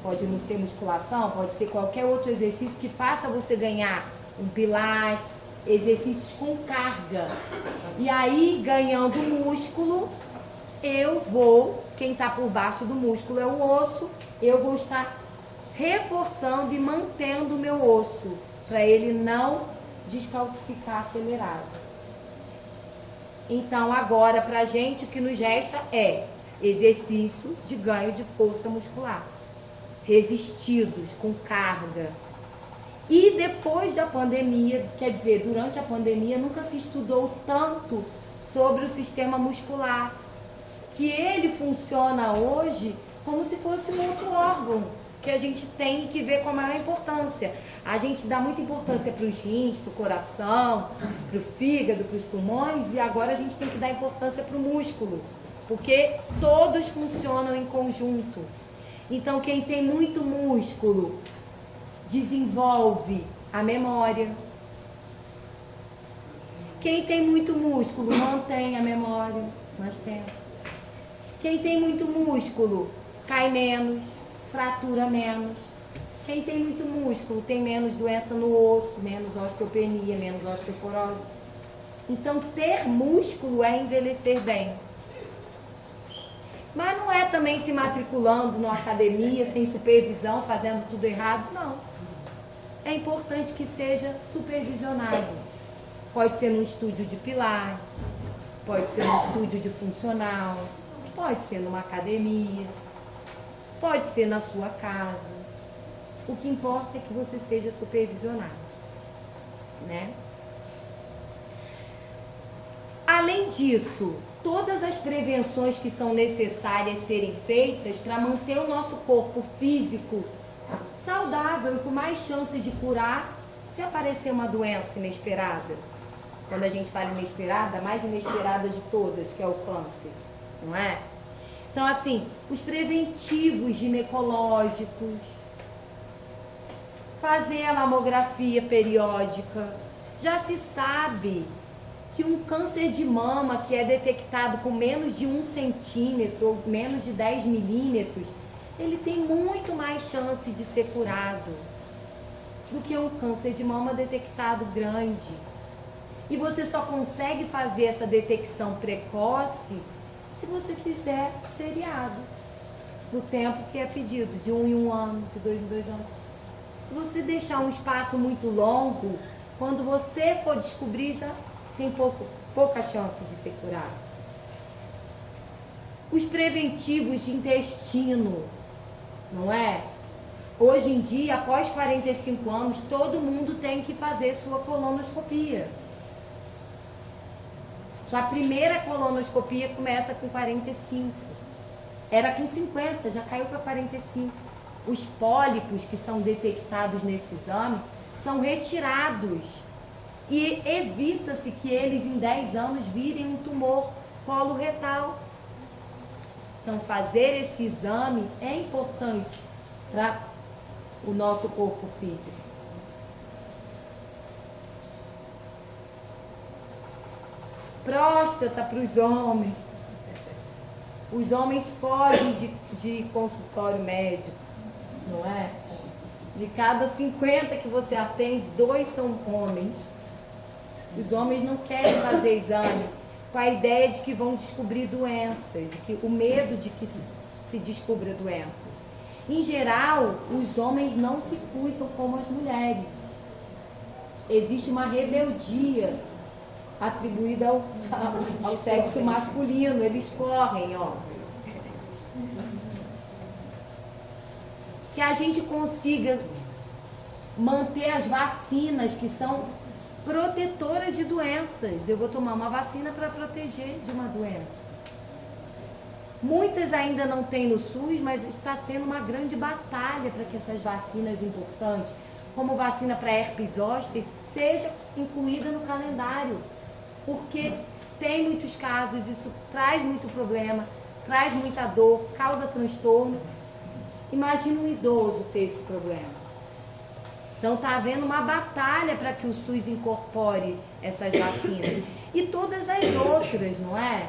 Pode não ser musculação, pode ser qualquer outro exercício que faça você ganhar um pilates, exercícios com carga. E aí, ganhando músculo, quem está por baixo do músculo é o osso, eu vou estar reforçando e mantendo o meu osso, para ele não descalcificar acelerado. Então, agora, para a gente, o que nos resta é exercício de ganho de força muscular, resistidos, com carga. E depois da pandemia, quer dizer, durante a pandemia, nunca se estudou tanto sobre o sistema muscular, que ele funciona hoje como se fosse um outro órgão, que a gente tem que ver com a maior importância. A gente dá muita importância para os rins, para o coração, para o fígado, para os pulmões, e agora a gente tem que dar importância para o músculo, porque todos funcionam em conjunto. Então, quem tem muito músculo desenvolve a memória. Quem tem muito músculo mantém a memória mais tempo. Quem tem muito músculo cai menos, fratura menos. Quem tem muito músculo tem menos doença no osso, menos osteopenia, menos osteoporose. Então, ter músculo é envelhecer bem. Mas não é também se matriculando numa academia, sem supervisão, fazendo tudo errado, não. É importante que seja supervisionado. Pode ser num estúdio de pilates, pode ser num estúdio de funcional, pode ser numa academia, pode ser na sua casa. O que importa é que você seja supervisionado, né? Além disso, todas as prevenções que são necessárias serem feitas para manter o nosso corpo físico saudável e com mais chance de curar se aparecer uma doença inesperada. Quando a gente fala inesperada, a mais inesperada de todas, que é o câncer, não é? Então, assim, os preventivos ginecológicos, fazer a mamografia periódica. Já se sabe que um câncer de mama que é detectado com menos de 1 centímetro ou menos de 10 milímetros, ele tem muito mais chance de ser curado do que um câncer de mama detectado grande. E você só consegue fazer essa detecção precoce se você fizer seriado, no tempo que é pedido, de 1 em 1 ano, de 2 em 2 anos. Se você deixar um espaço muito longo, quando você for descobrir, já tem pouca chance de ser curado. Os preventivos de intestino, não é? Hoje em dia, após 45 anos, todo mundo tem que fazer sua colonoscopia. Sua primeira colonoscopia começa com 45. Era com 50, já caiu para 45. Os pólipos que são detectados nesse exame são retirados. E evita-se que eles em 10 anos virem um tumor coloretal. Então, fazer esse exame é importante para o nosso corpo físico. Próstata para os homens. Os homens fogem de consultório médico, não é? De cada 50 que você atende, 2 são homens. Os homens não querem fazer exame com a ideia de que vão descobrir doenças, o medo de que se descubra doenças. Em geral, os homens não se cuidam como as mulheres. Existe uma rebeldia atribuída ao sexo masculino. Eles correm, ó. Que a gente consiga manter as vacinas que são protetoras de doenças. Eu vou tomar uma vacina para proteger de uma doença. Muitas ainda não tem no SUS, mas está tendo uma grande batalha para que essas vacinas importantes, como vacina para herpes zoster, seja incluída no calendário. Porque tem muitos casos, isso traz muito problema, traz muita dor, causa transtorno. Imagina um idoso ter esse problema. Então está havendo uma batalha para que o SUS incorpore essas vacinas. E todas as outras, não é?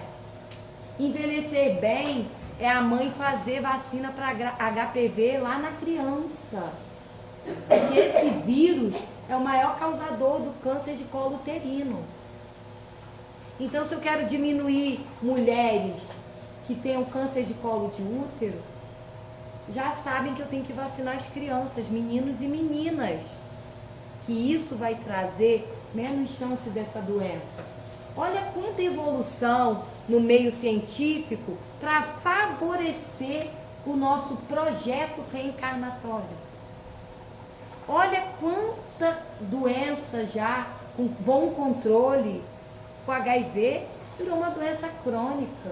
Envelhecer bem é a mãe fazer vacina para HPV lá na criança. Porque esse vírus é o maior causador do câncer de colo uterino. Então, se eu quero diminuir mulheres que tenham câncer de colo de útero, já sabem que eu tenho que vacinar as crianças, meninos e meninas, que isso vai trazer menos chance dessa doença. Olha quanta evolução no meio científico para favorecer o nosso projeto reencarnatório. Olha quanta doença já com bom controle. O HIV virou uma doença crônica,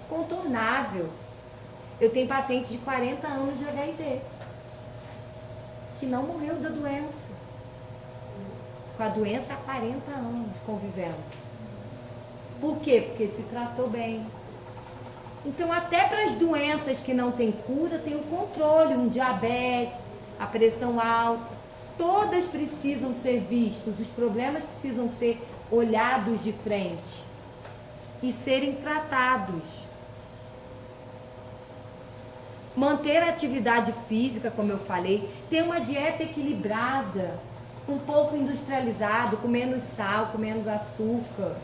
contornável. Eu tenho paciente de 40 anos de HIV que não morreu da doença. Com a doença há 40 anos convivendo. Por quê? Porque se tratou bem. Então, até para as doenças que não têm cura, tem o controle, um diabetes, a pressão alta. Todas precisam ser vistos, os problemas precisam ser olhados de frente e serem tratados. Manter a atividade física, como eu falei, ter uma dieta equilibrada, um pouco industrializado, com menos sal, com menos açúcar,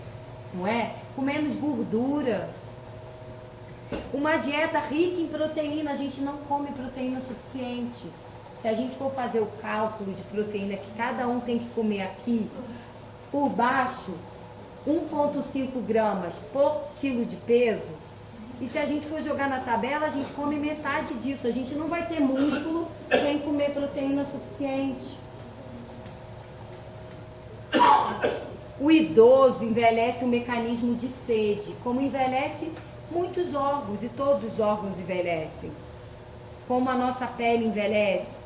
não é? Com menos gordura. Uma dieta rica em proteína, a gente não come proteína suficiente. Se a gente for fazer o cálculo de proteína que cada um tem que comer aqui, por baixo, 1,5 gramas por quilo de peso. E se a gente for jogar na tabela, a gente come metade disso. A gente não vai ter músculo sem comer proteína suficiente. O idoso envelhece um mecanismo de sede, como envelhece muitos órgãos, e todos os órgãos envelhecem. Como a nossa pele envelhece.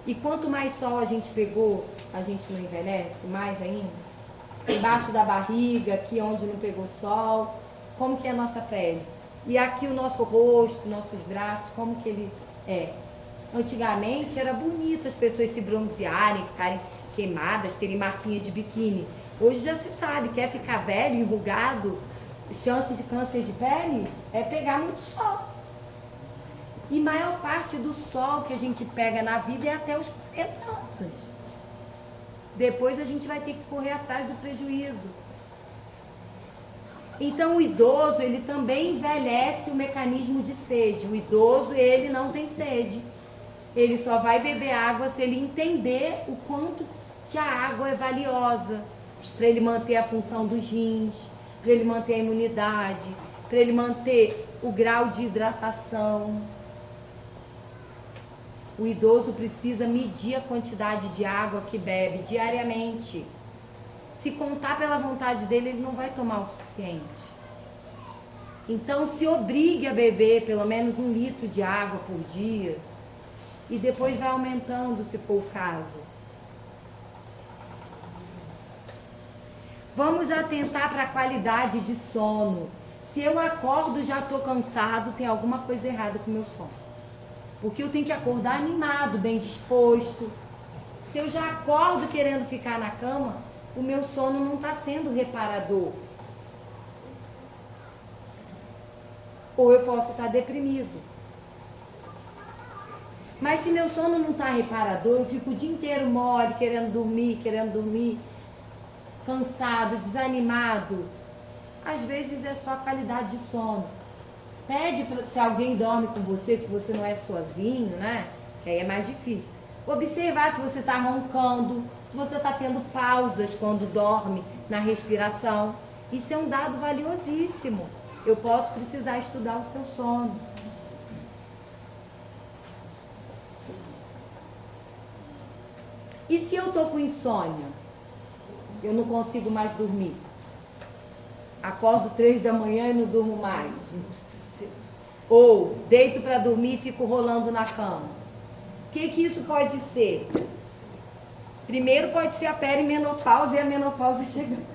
E quanto mais sol a gente pegou, a gente não envelhece mais ainda? Embaixo da barriga, aqui onde não pegou sol, como que é a nossa pele? E aqui o nosso rosto, nossos braços, como que ele é? Antigamente era bonito as pessoas se bronzearem, ficarem queimadas, terem marquinha de biquíni. Hoje já se sabe, quer ficar velho, enrugado, chance de câncer de pele é pegar muito sol. E maior parte do sol que a gente pega na vida é até os 40 anos. Depois a gente vai ter que correr atrás do prejuízo. Então o idoso, ele também envelhece o mecanismo de sede. O idoso, ele não tem sede. Ele só vai beber água se ele entender o quanto que a água é valiosa. Para ele manter a função dos rins, para ele manter a imunidade. para ele manter o grau de hidratação. O idoso precisa medir a quantidade de água que bebe diariamente. Se contar pela vontade dele, ele não vai tomar o suficiente. Então, se obrigue a beber pelo menos 1 litro de água por dia e depois vai aumentando, se for o caso. Vamos atentar para a qualidade de sono. Se eu acordo já estou cansado, tem alguma coisa errada com o meu sono. Porque eu tenho que acordar animado, bem disposto. Se eu já acordo querendo ficar na cama, o meu sono não está sendo reparador. Ou eu posso estar deprimido. Mas se meu sono não está reparador, eu fico o dia inteiro mole, querendo dormir, cansado, desanimado. Às vezes é só a qualidade de sono. Pede pra, se alguém dorme com você, se você não é sozinho, né? Que aí é mais difícil. Observar se você está roncando, se você está tendo pausas quando dorme na respiração. Isso é um dado valiosíssimo. Eu posso precisar estudar o seu sono. E se eu estou com insônia? Eu não consigo mais dormir. Acordo 3 da manhã e não durmo mais. Ou deito para dormir e fico rolando na cama. O que isso pode ser? Primeiro pode ser a perimenopausa e a menopausa chegando.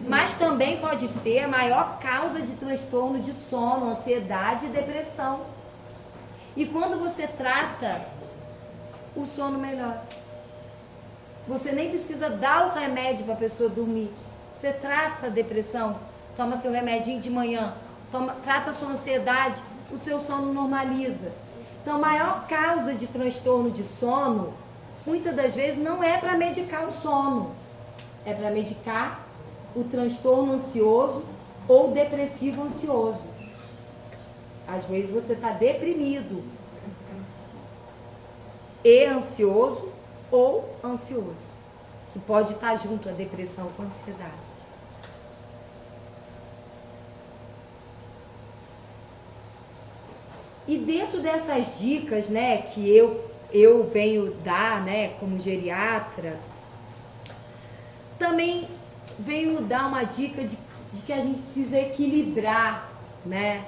Mas também pode ser a maior causa de transtorno de sono, ansiedade e depressão. E quando você trata, o sono melhora. Você nem precisa dar o remédio para a pessoa dormir. Você trata a depressão, toma seu remedinho de manhã, trata a sua ansiedade, o seu sono normaliza. Então, a maior causa de transtorno de sono, muitas das vezes, não é para medicar o sono. É para medicar o transtorno ansioso ou depressivo ansioso. Às vezes você está deprimido e ansioso ou ansioso, que pode estar junto a depressão com a ansiedade. E dentro dessas dicas, né, que eu venho dar, né, como geriatra, também venho dar uma dica de que a gente precisa equilibrar, né?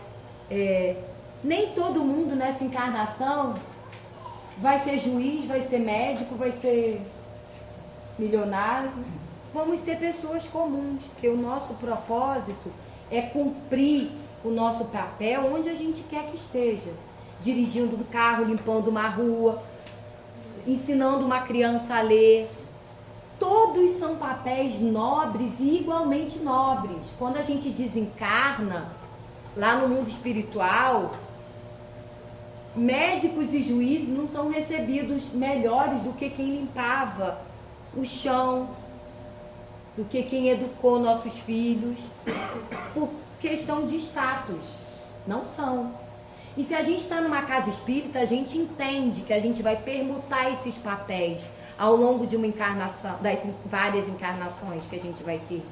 Nem todo mundo nessa encarnação vai ser juiz, vai ser médico, vai ser milionário. Vamos ser pessoas comuns, que o nosso propósito é cumprir o nosso papel onde a gente quer que esteja. Dirigindo um carro, limpando uma rua, ensinando uma criança a ler. Todos são papéis nobres e igualmente nobres. Quando a gente desencarna, lá no mundo espiritual, médicos e juízes não são recebidos melhores do que quem limpava o chão, do que quem educou nossos filhos, por questão de status. Não são. E se a gente está numa casa espírita, a gente entende que a gente vai permutar esses papéis ao longo de uma encarnação, das várias encarnações que a gente vai ter.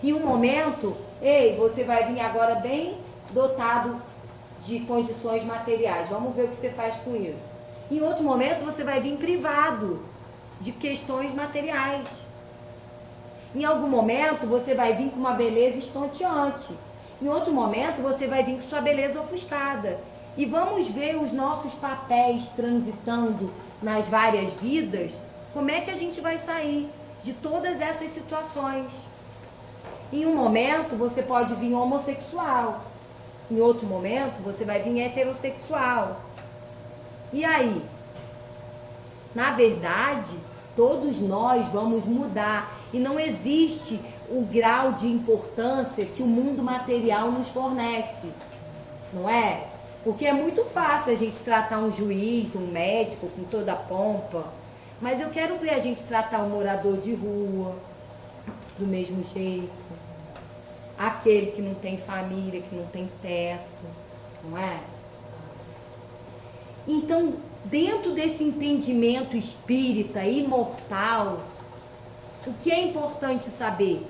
Em um momento, você vai vir agora bem dotado de condições materiais. Vamos ver o que você faz com isso. Em outro momento, você vai vir privado de questões materiais. Em algum momento, você vai vir com uma beleza estonteante. Em outro momento, você vai vir com sua beleza ofuscada. E vamos ver os nossos papéis transitando nas várias vidas. Como é que a gente vai sair de todas essas situações? Em um momento, você pode vir homossexual. Em outro momento, você vai vir heterossexual. E aí? Na verdade, todos nós vamos mudar. E não existe o grau de importância que o mundo material nos fornece. Não é? Porque é muito fácil a gente tratar um juiz, um médico com toda a pompa. Mas eu quero ver a gente tratar um morador de rua do mesmo jeito. Aquele que não tem família, que não tem teto, não é? Então, dentro desse entendimento espírita, imortal, o que é importante saber?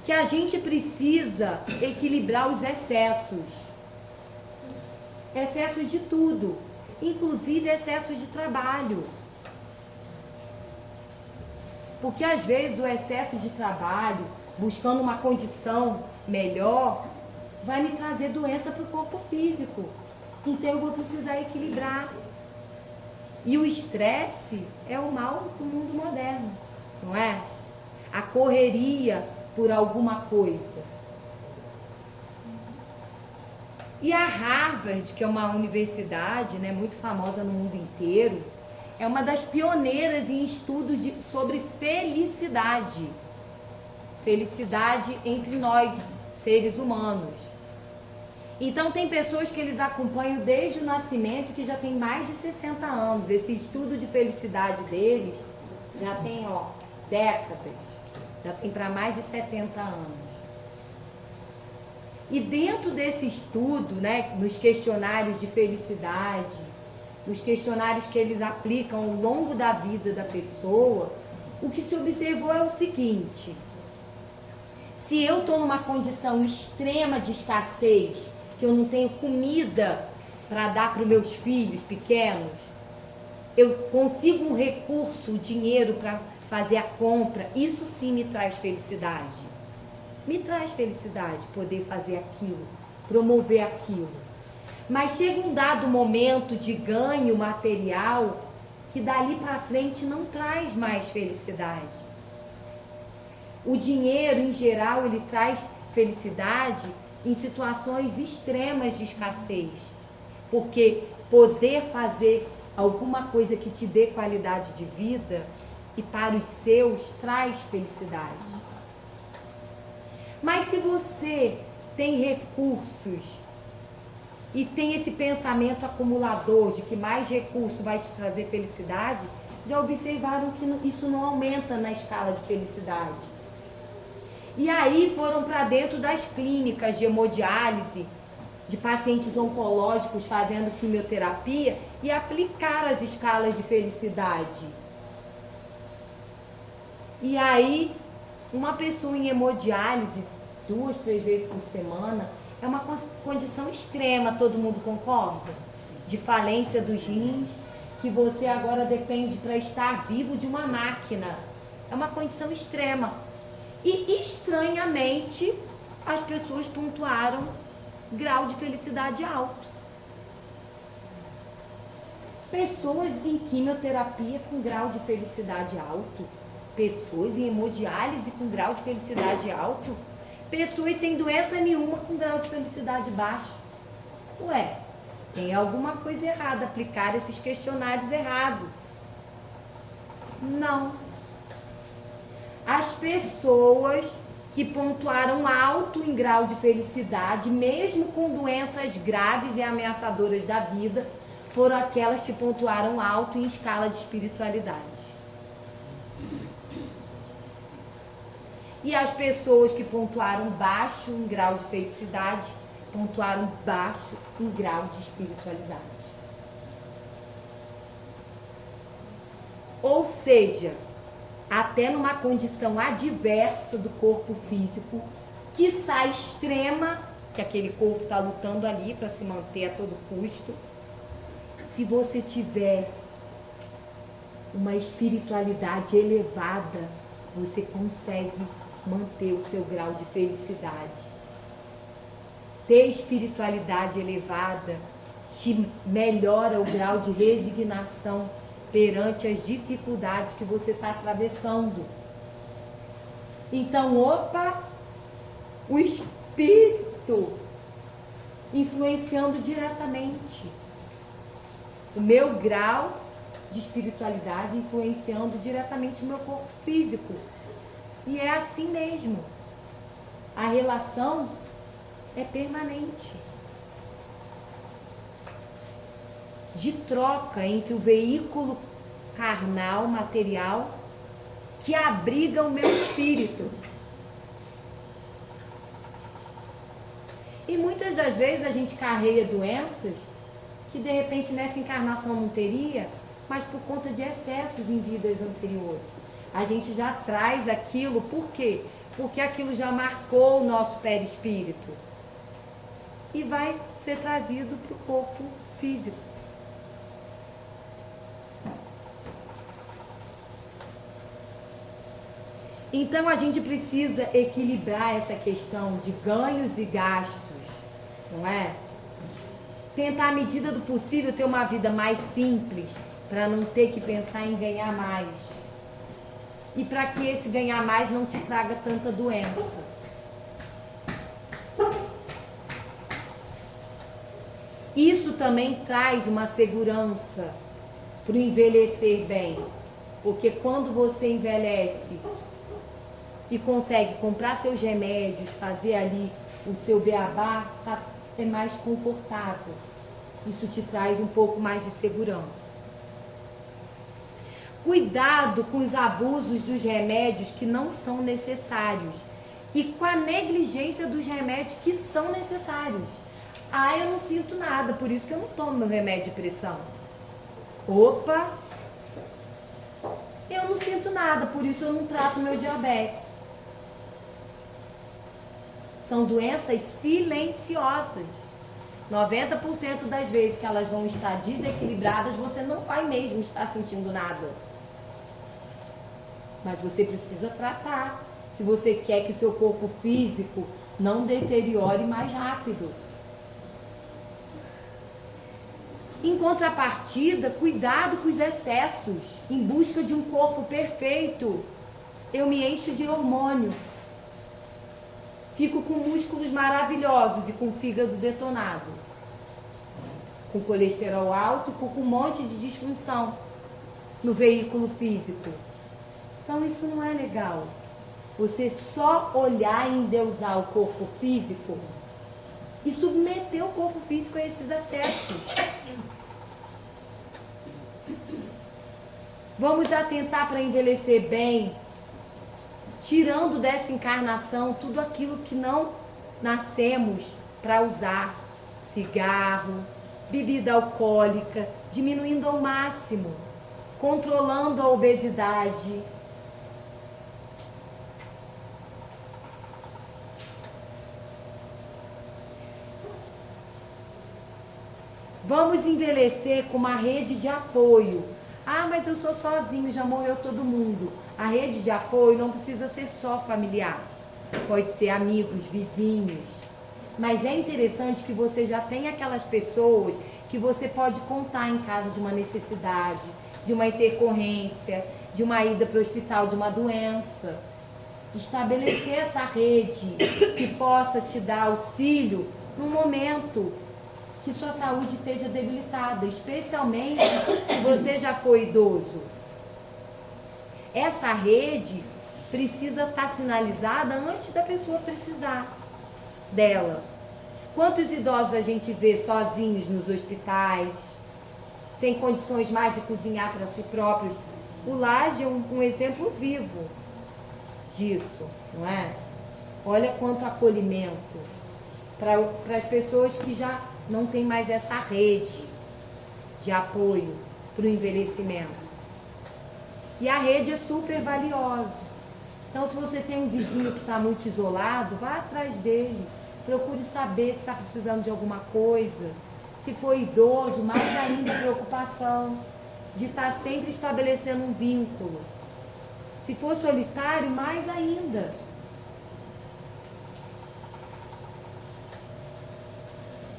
que a gente precisa equilibrar os excessos. Excessos de tudo, inclusive excessos de trabalho. Porque às vezes o excesso de trabalho, buscando uma condição melhor, vai me trazer doença para o corpo físico. Então eu vou precisar equilibrar. E o estresse é o mal do mundo moderno, não é? A correria por alguma coisa. E a Harvard, que é uma universidade, né, muito famosa no mundo inteiro, é uma das pioneiras em estudos sobre felicidade. Felicidade entre nós, seres humanos. Então tem pessoas que eles acompanham desde o nascimento que já tem mais de 60 anos. Esse estudo de felicidade deles já tem, décadas. Já tem para mais de 70 anos. E dentro desse estudo, né, nos questionários de felicidade, nos questionários que eles aplicam ao longo da vida da pessoa, o que se observou é o seguinte: se eu estou numa condição extrema de escassez, que eu não tenho comida para dar para os meus filhos pequenos, eu consigo um recurso, dinheiro para fazer a compra, isso sim me traz felicidade. Me traz felicidade poder fazer aquilo, promover aquilo. Mas chega um dado momento de ganho material que dali para frente não traz mais felicidade. O dinheiro, em geral, ele traz felicidade em situações extremas de escassez. Porque poder fazer alguma coisa que te dê qualidade de vida e para os seus traz felicidade. Mas se você tem recursos e tem esse pensamento acumulador de que mais recurso vai te trazer felicidade, já observaram que isso não aumenta na escala de felicidade. E aí foram para dentro das clínicas de hemodiálise, de pacientes oncológicos fazendo quimioterapia e aplicaram as escalas de felicidade. E aí, uma pessoa em hemodiálise 2, 3 vezes por semana é uma condição extrema, todo mundo concorda? De falência dos rins, que você agora depende para estar vivo de uma máquina. É uma condição extrema. E estranhamente as pessoas pontuaram grau de felicidade alto. Pessoas em quimioterapia com grau de felicidade alto. Pessoas em hemodiálise com grau de felicidade alto. Pessoas sem doença nenhuma com grau de felicidade baixo. Ué, tem alguma coisa errada, aplicar esses questionários errado. Não. As pessoas que pontuaram alto em grau de felicidade, mesmo com doenças graves e ameaçadoras da vida, foram aquelas que pontuaram alto em escala de espiritualidade. E as pessoas que pontuaram baixo em grau de felicidade, pontuaram baixo em grau de espiritualidade. Ou seja, até numa condição adversa do corpo físico, quiçá extrema, que aquele corpo está lutando ali para se manter a todo custo, se você tiver uma espiritualidade elevada, você consegue manter o seu grau de felicidade. Ter espiritualidade elevada te melhora o grau de resignação perante as dificuldades que você está atravessando. Então, o espírito influenciando diretamente. O meu grau de espiritualidade influenciando diretamente o meu corpo físico. E é assim mesmo. A relação é permanente. De troca entre o veículo carnal, material, que abriga o meu espírito. E muitas das vezes a gente carrega doenças que de repente nessa encarnação não teria, mas por conta de excessos em vidas anteriores. A gente já traz aquilo, por quê? porque aquilo já marcou o nosso perispírito e vai ser trazido para o corpo físico. Então a gente precisa equilibrar essa questão de ganhos e gastos, não é? Tentar, à medida do possível, ter uma vida mais simples, para não ter que pensar em ganhar mais. E para que esse ganhar mais não te traga tanta doença. Isso também traz uma segurança para o envelhecer bem. Porque quando você envelhece e consegue comprar seus remédios, fazer ali o seu beabá, é mais confortável. Isso te traz um pouco mais de segurança. Cuidado com os abusos dos remédios que não são necessários e com a negligência dos remédios que são necessários. Ah, eu não sinto nada, por isso que eu não tomo meu remédio de pressão. Opa! Eu não sinto nada, por isso eu não trato meu diabetes. São doenças silenciosas. 90% das vezes que elas vão estar desequilibradas, você não vai mesmo estar sentindo nada. Mas você precisa tratar, se você quer que seu corpo físico não deteriore mais rápido. Em contrapartida, cuidado com os excessos, em busca de um corpo perfeito. Eu me encho de hormônio. Fico com músculos maravilhosos e com fígado detonado. Com colesterol alto e com um monte de disfunção no veículo físico. Então isso não é legal. Você só olhar e endeusar o corpo físico e submeter o corpo físico a esses excessos. Vamos atentar para envelhecer bem, tirando dessa encarnação tudo aquilo que não nascemos para usar. Cigarro, bebida alcoólica, diminuindo ao máximo, controlando a obesidade. Vamos envelhecer com uma rede de apoio. Ah, mas eu sou sozinho, já morreu todo mundo. A rede de apoio não precisa ser só familiar. Pode ser amigos, vizinhos. Mas é interessante que você já tenha aquelas pessoas que você pode contar em caso de uma necessidade, de uma intercorrência, de uma ida para o hospital, de uma doença. Estabelecer essa rede que possa te dar auxílio no momento que sua saúde esteja debilitada, especialmente se você já foi idoso. Essa rede precisa estar sinalizada antes da pessoa precisar dela. Quantos idosos a gente vê sozinhos nos hospitais, sem condições mais de cozinhar para si próprios? O Laje é um exemplo vivo disso, não é? Olha quanto acolhimento para as pessoas que já não tem mais essa rede de apoio para o envelhecimento. E a rede é super valiosa. Então, se você tem um vizinho que está muito isolado, vá atrás dele. Procure saber se está precisando de alguma coisa. Se for idoso, mais ainda preocupação de estar sempre estabelecendo um vínculo. Se for solitário, mais ainda.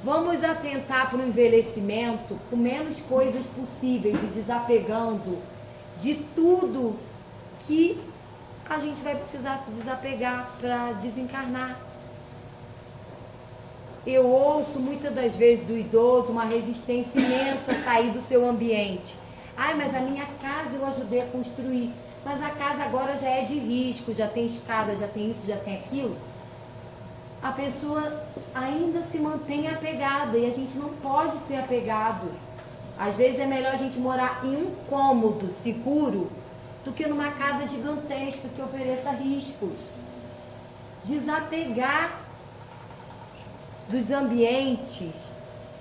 Vamos atentar para o envelhecimento com menos coisas possíveis e desapegando de tudo que a gente vai precisar se desapegar para desencarnar. Eu ouço muitas das vezes do idoso uma resistência imensa a sair do seu ambiente. Ai, mas a minha casa eu ajudei a construir, mas a casa agora já é de risco, já tem escada, já tem isso, já tem aquilo. A pessoa ainda se mantém apegada e a gente não pode ser apegado. Às vezes é melhor a gente morar em um cômodo seguro do que numa casa gigantesca que ofereça riscos. Desapegar dos ambientes,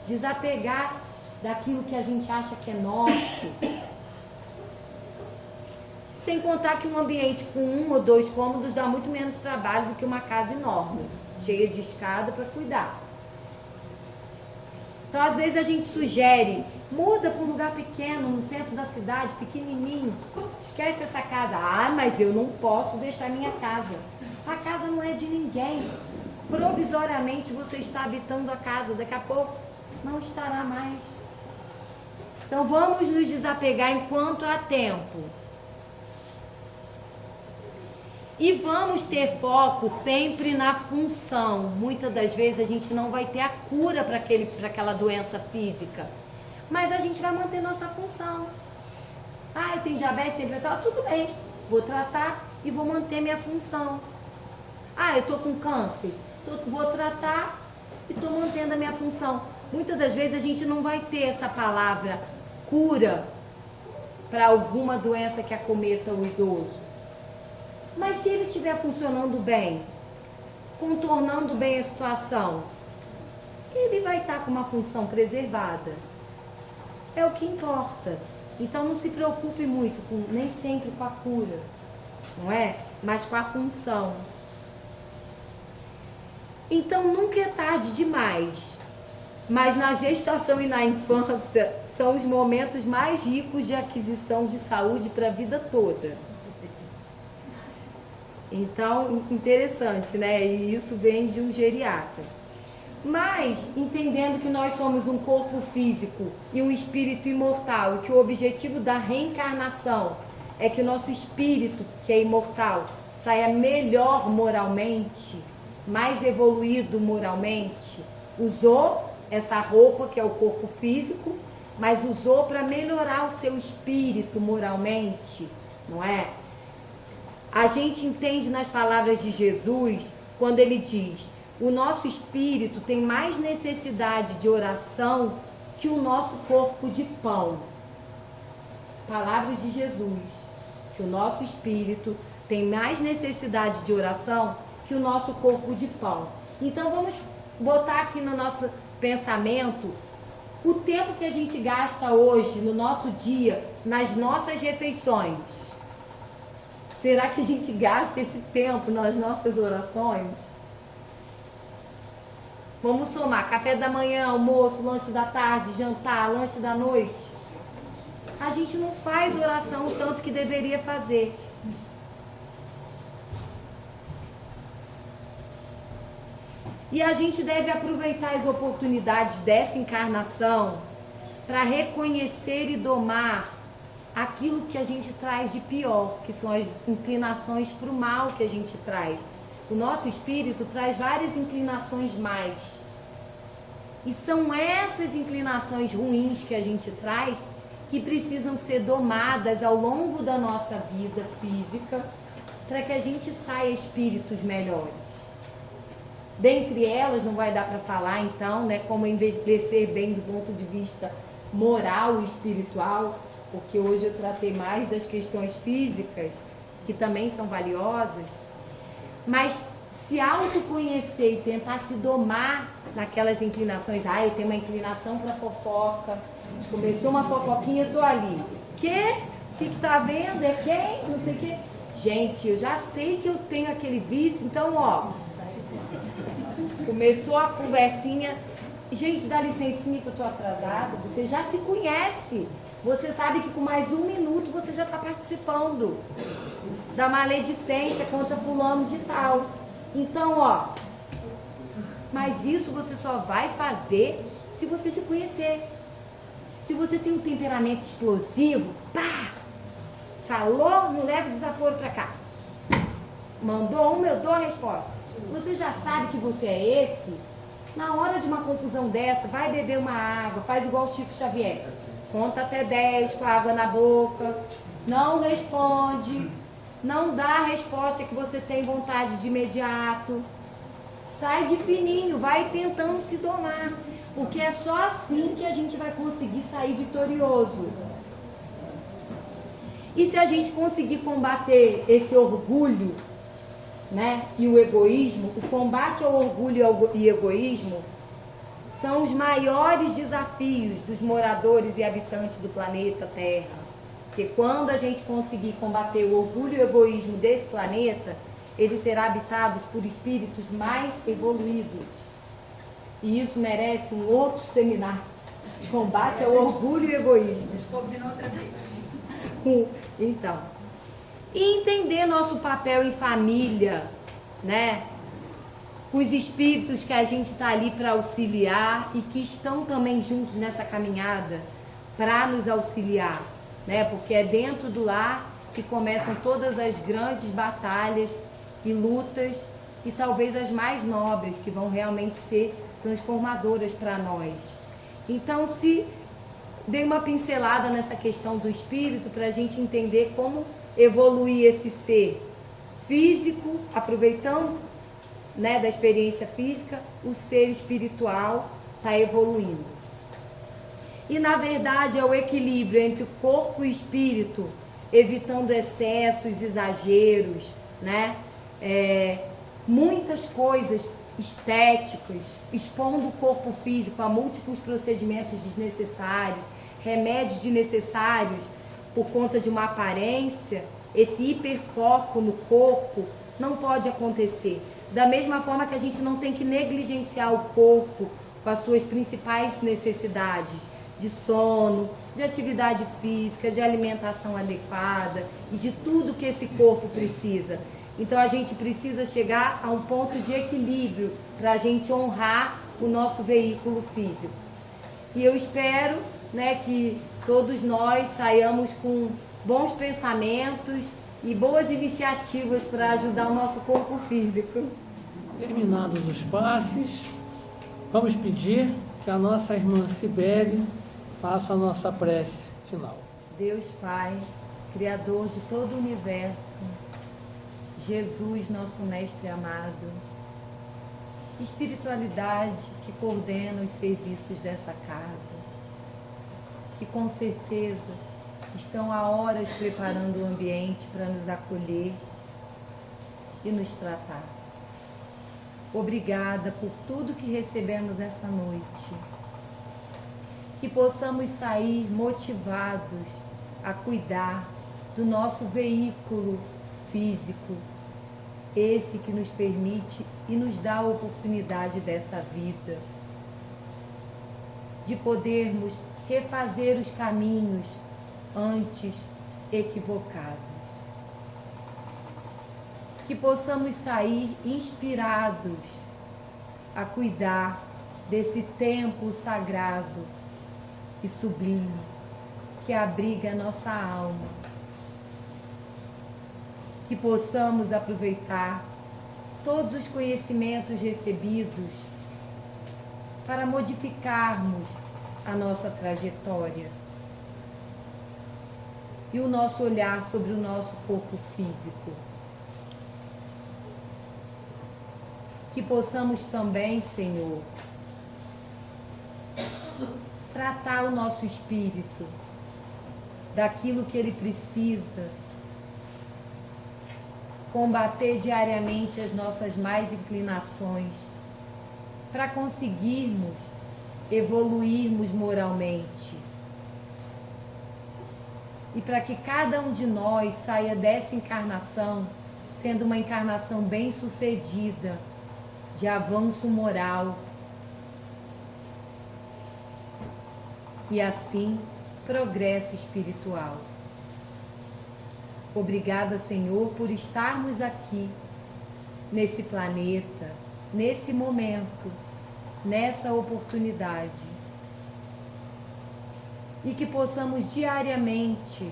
desapegar daquilo que a gente acha que é nosso. Sem contar que um ambiente com 1 ou 2 cômodos dá muito menos trabalho do que uma casa enorme, cheia de escada para cuidar. Então, às vezes a gente sugere, muda para um lugar pequeno, no centro da cidade, pequenininho. Esquece essa casa. Ah, mas eu não posso deixar minha casa. A casa não é de ninguém. Provisoriamente você está habitando a casa, daqui a pouco não estará mais. Então vamos nos desapegar enquanto há tempo. E vamos ter foco sempre na função. Muitas das vezes a gente não vai ter a cura para aquela doença física, mas a gente vai manter nossa função. Ah, eu tenho diabetes, tenho pressão, tudo bem, vou tratar e vou manter minha função. Ah, eu estou com câncer, vou tratar e estou mantendo a minha função. Muitas das vezes a gente não vai ter essa palavra cura para alguma doença que acometa o idoso. Mas se ele estiver funcionando bem, contornando bem a situação, ele vai estar com uma função preservada. É o que importa. Então não se preocupe muito, nem sempre com a cura, não é? Mas com a função. Então nunca é tarde demais. Mas na gestação e na infância são os momentos mais ricos de aquisição de saúde para a vida toda. Então, interessante, né? E isso vem de um geriatra. Mas, entendendo que nós somos um corpo físico e um espírito imortal, e que o objetivo da reencarnação é que o nosso espírito, que é imortal, saia melhor moralmente, mais evoluído moralmente, usou essa roupa, que é o corpo físico, mas usou para melhorar o seu espírito moralmente, não é? A gente entende nas palavras de Jesus, quando ele diz: o nosso espírito tem mais necessidade de oração que o nosso corpo de pão. Palavras de Jesus, que o nosso espírito tem mais necessidade de oração que o nosso corpo de pão. Então vamos botar aqui no nosso pensamento o tempo que a gente gasta hoje, no nosso dia, nas nossas refeições. Será que a gente gasta esse tempo nas nossas orações? Vamos somar café da manhã, almoço, lanche da tarde, jantar, lanche da noite. A gente não faz oração o tanto que deveria fazer. E a gente deve aproveitar as oportunidades dessa encarnação para reconhecer e domar aquilo que a gente traz de pior, que são as inclinações para o mal que a gente traz. O nosso espírito traz várias inclinações mais. E são essas inclinações ruins que a gente traz que precisam ser domadas ao longo da nossa vida física para que a gente saia espíritos melhores. Dentre elas, não vai dar para falar então, né, como envelhecer bem do ponto de vista moral e espiritual, porque hoje eu tratei mais das questões físicas, que também são valiosas, mas se autoconhecer e tentar se domar naquelas inclinações. Ah, eu tenho uma inclinação para fofoca, começou uma fofoquinha, eu tô ali. O que tá vendo? É quem? Não sei o quê. Gente, eu já sei que eu tenho aquele vício, então, ó, começou a conversinha. Gente, dá licencinha que eu tô atrasada. Você já se conhece. Você sabe que com mais 1 minuto você já está participando da maledicência contra fulano de tal. Então, ó, mas isso você só vai fazer se você se conhecer. Se você tem um temperamento explosivo, pá, falou, não leva desaforo para casa. Mandou uma, eu dou a resposta. Se você já sabe que você é esse, na hora de uma confusão dessa, vai beber uma água, faz igual o Chico Xavier. Conta até 10 com a água na boca, não responde, não dá a resposta que você tem vontade de imediato. Sai de fininho, vai tentando se domar, porque é só assim que a gente vai conseguir sair vitorioso. E se a gente conseguir combater esse orgulho, né, e o egoísmo, o combate ao orgulho e egoísmo são os maiores desafios dos moradores e habitantes do planeta Terra. Porque quando a gente conseguir combater o orgulho e o egoísmo desse planeta, ele será habitado por espíritos mais evoluídos. E isso merece um outro seminário. Combate ao orgulho e egoísmo. Combinou outra vez. Então, e entender nosso papel em família, né? Os espíritos que a gente está ali para auxiliar e que estão também juntos nessa caminhada para nos auxiliar, né? Porque é dentro do lar que começam todas as grandes batalhas e lutas e talvez as mais nobres que vão realmente ser transformadoras para nós. Então, se dei uma pincelada nessa questão do espírito para a gente entender como evoluir esse ser físico, aproveitando, né, da experiência física, o ser espiritual está evoluindo. E na verdade é o equilíbrio entre o corpo e o espírito, evitando excessos, exageros, né? Muitas coisas estéticas, expondo o corpo físico a múltiplos procedimentos desnecessários, remédios desnecessários por conta de uma aparência. Esse hiperfoco no corpo não pode acontecer. Da mesma forma que a gente não tem que negligenciar o corpo com as suas principais necessidades de sono, de atividade física, de alimentação adequada e de tudo que esse corpo precisa. Então a gente precisa chegar a um ponto de equilíbrio para a gente honrar o nosso veículo físico. E eu espero, né, que todos nós saiamos com bons pensamentos e boas iniciativas para ajudar o nosso corpo físico. Terminados os passes, vamos pedir que a nossa irmã Cibele faça a nossa prece final. Deus Pai, Criador de todo o universo, Jesus, nosso Mestre amado, espiritualidade que coordena os serviços dessa casa, que com certeza estão há horas preparando o ambiente para nos acolher e nos tratar. Obrigada por tudo que recebemos essa noite. Que possamos sair motivados a cuidar do nosso veículo físico, esse que nos permite e nos dá a oportunidade dessa vida, de podermos refazer os caminhos antes equivocados. Que possamos sair inspirados a cuidar desse templo sagrado e sublime que abriga a nossa alma. Que possamos aproveitar todos os conhecimentos recebidos para modificarmos a nossa trajetória e o nosso olhar sobre o nosso corpo físico. Que possamos também, Senhor, tratar o nosso espírito daquilo que ele precisa, combater diariamente as nossas más inclinações, para conseguirmos evoluirmos moralmente. E para que cada um de nós saia dessa encarnação tendo uma encarnação bem-sucedida, de avanço moral. E assim, progresso espiritual. Obrigada, Senhor, por estarmos aqui, nesse planeta, nesse momento, nessa oportunidade. E que possamos diariamente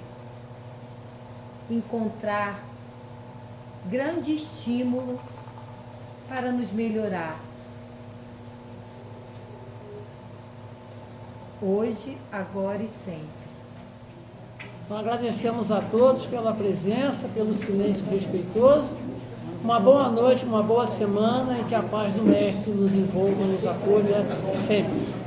encontrar grande estímulo para nos melhorar. Hoje, agora e sempre. Então, agradecemos a todos pela presença, pelo silêncio respeitoso. Uma boa noite, uma boa semana e que a paz do Mestre nos envolva, nos acolha sempre.